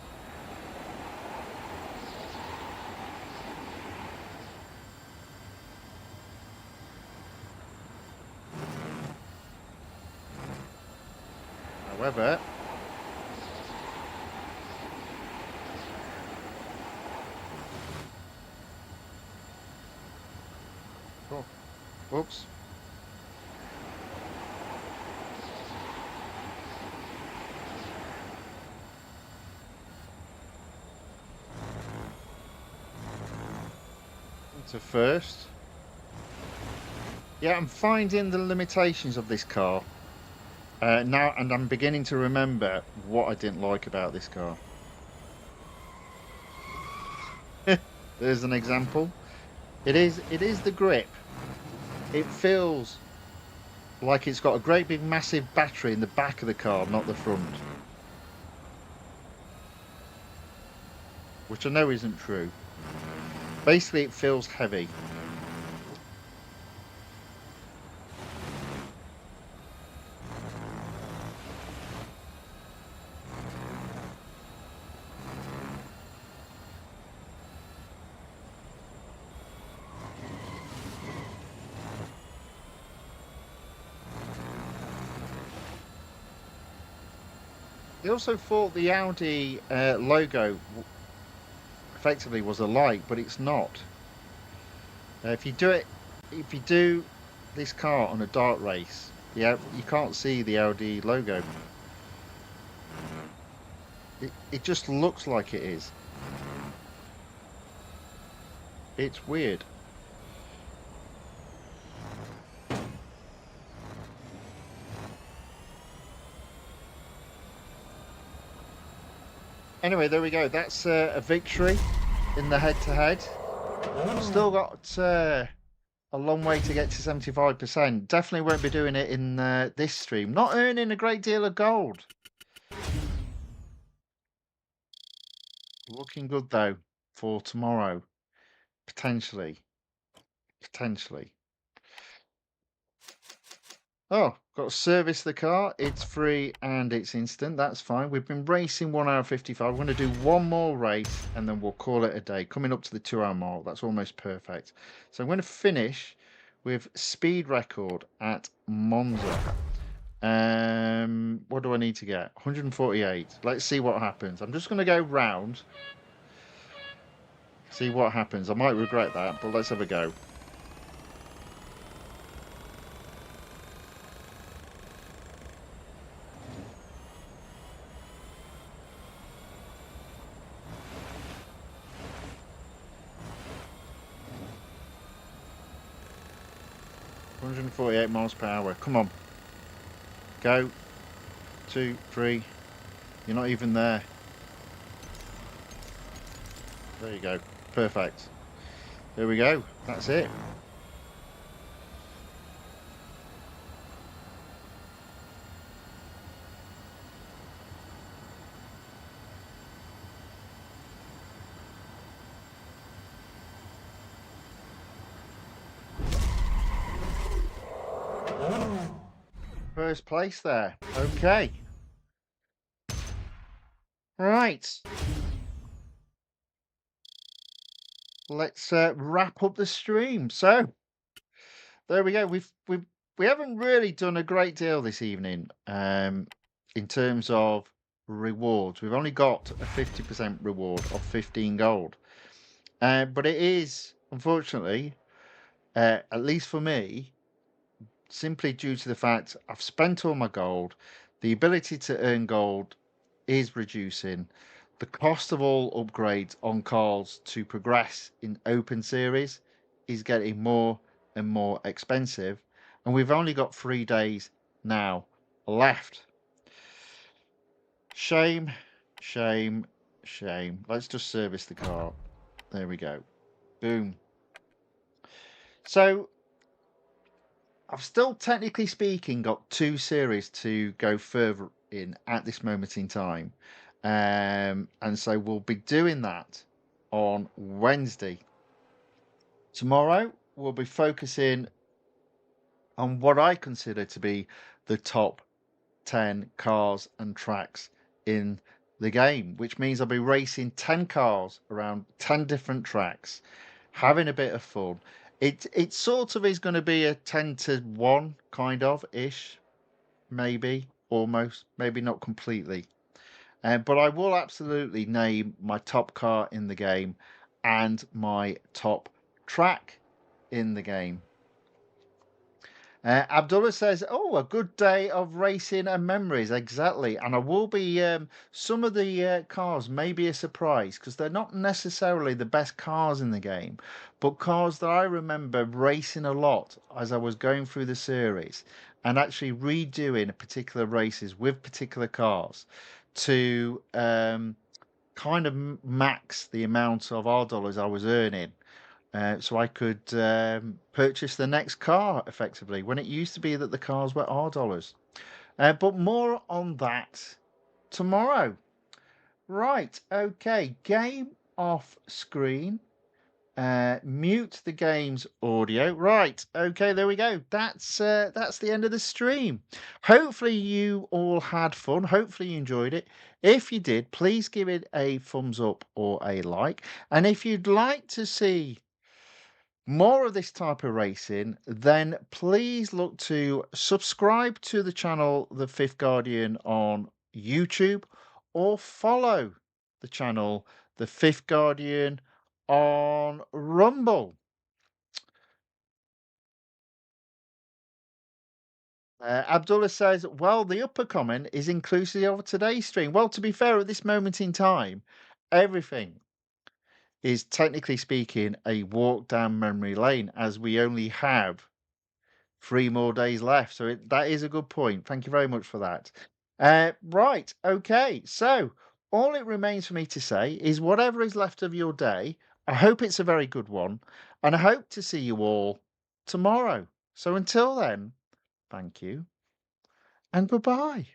However, oh, whoops. To first. Yeah, I'm finding the limitations of this car now, and I'm beginning to remember what I didn't like about this car. There's an example. It is the grip. It feels like it's got a great big massive battery in the back of the car, not the front. Which I know isn't true. Basically, it feels heavy. They also thought the Audi logo effectively was a light, but it's not. If you do this car on a dart race, yeah, you can't see the Audi logo. It just looks like it is. It's weird. Anyway, there we go. That's a victory in the head-to-head. Still got a long way to get to 75%. Definitely won't be doing it in this stream. Not earning a great deal of gold. Looking good, though, for tomorrow. Potentially. Potentially. Oh, got to service the car. It's free and it's instant. That's fine. We've been racing 1 hour 55. We're going to do one more race and then we'll call it a day. Coming up to the 2 hour mark. That's almost perfect. So I'm going to finish with speed record at Monza. What do I need to get? 148. Let's see what happens. I'm just going to go round. See what happens. I might regret that, but let's have a go. miles per hour. Come on. Go. 2, 3. You're not even there. There you go. Perfect. There we go. That's it. First place there. Okay. Right. Let's wrap up the stream. So there we go. We haven't really done a great deal this evening in terms of rewards. We've only got a 50% reward of 15 gold. But it is, unfortunately, at least for me, simply due to the fact I've spent all my gold, the ability to earn gold is reducing. The cost of all upgrades on cars to progress in open series is getting more and more expensive, and we've only got 3 days now left. Shame, shame, shame. Let's just service the car. There we go. Boom. So I've still, technically speaking, got 2 series to go further in at this moment in time. And so we'll be doing that on Wednesday. Tomorrow, we'll be focusing on what I consider to be the top 10 cars and tracks in the game, which means I'll be racing 10 cars around 10 different tracks, having a bit of fun. It sort of is going to be a 10 to 1 kind of ish, maybe, almost, maybe not completely. But I will absolutely name my top car in the game and my top track in the game. Abdullah says, "Oh, a good day of racing and memories." Exactly, and I will be. Some of the cars may be a surprise because they're not necessarily the best cars in the game, but cars that I remember racing a lot as I was going through the series and actually redoing particular races with particular cars to kind of max the amount of R dollars I was earning, so I could purchase the next car effectively, when it used to be that the cars were R dollars. But more on that tomorrow. Right, okay, game off screen. Mute the game's audio. Right, okay, there we go. That's the end of the stream. Hopefully you all had fun. Hopefully you enjoyed it. If you did, please give it a thumbs up or a like. And if you'd like to see more of this type of racing, then please look to subscribe to the channel The Fifth Guardian on YouTube, or follow the channel The Fifth Guardian on Rumble. Abdullah says, well, the upper comment is inclusive of today's stream. Well, to be fair, at this moment in time, everything is, technically speaking, a walk down memory lane, as we only have 3 more days left. So that is a good point. Thank you very much for that. Right. Okay. So all it remains for me to say is, whatever is left of your day, I hope it's a very good one. And I hope to see you all tomorrow. So until then, thank you and goodbye.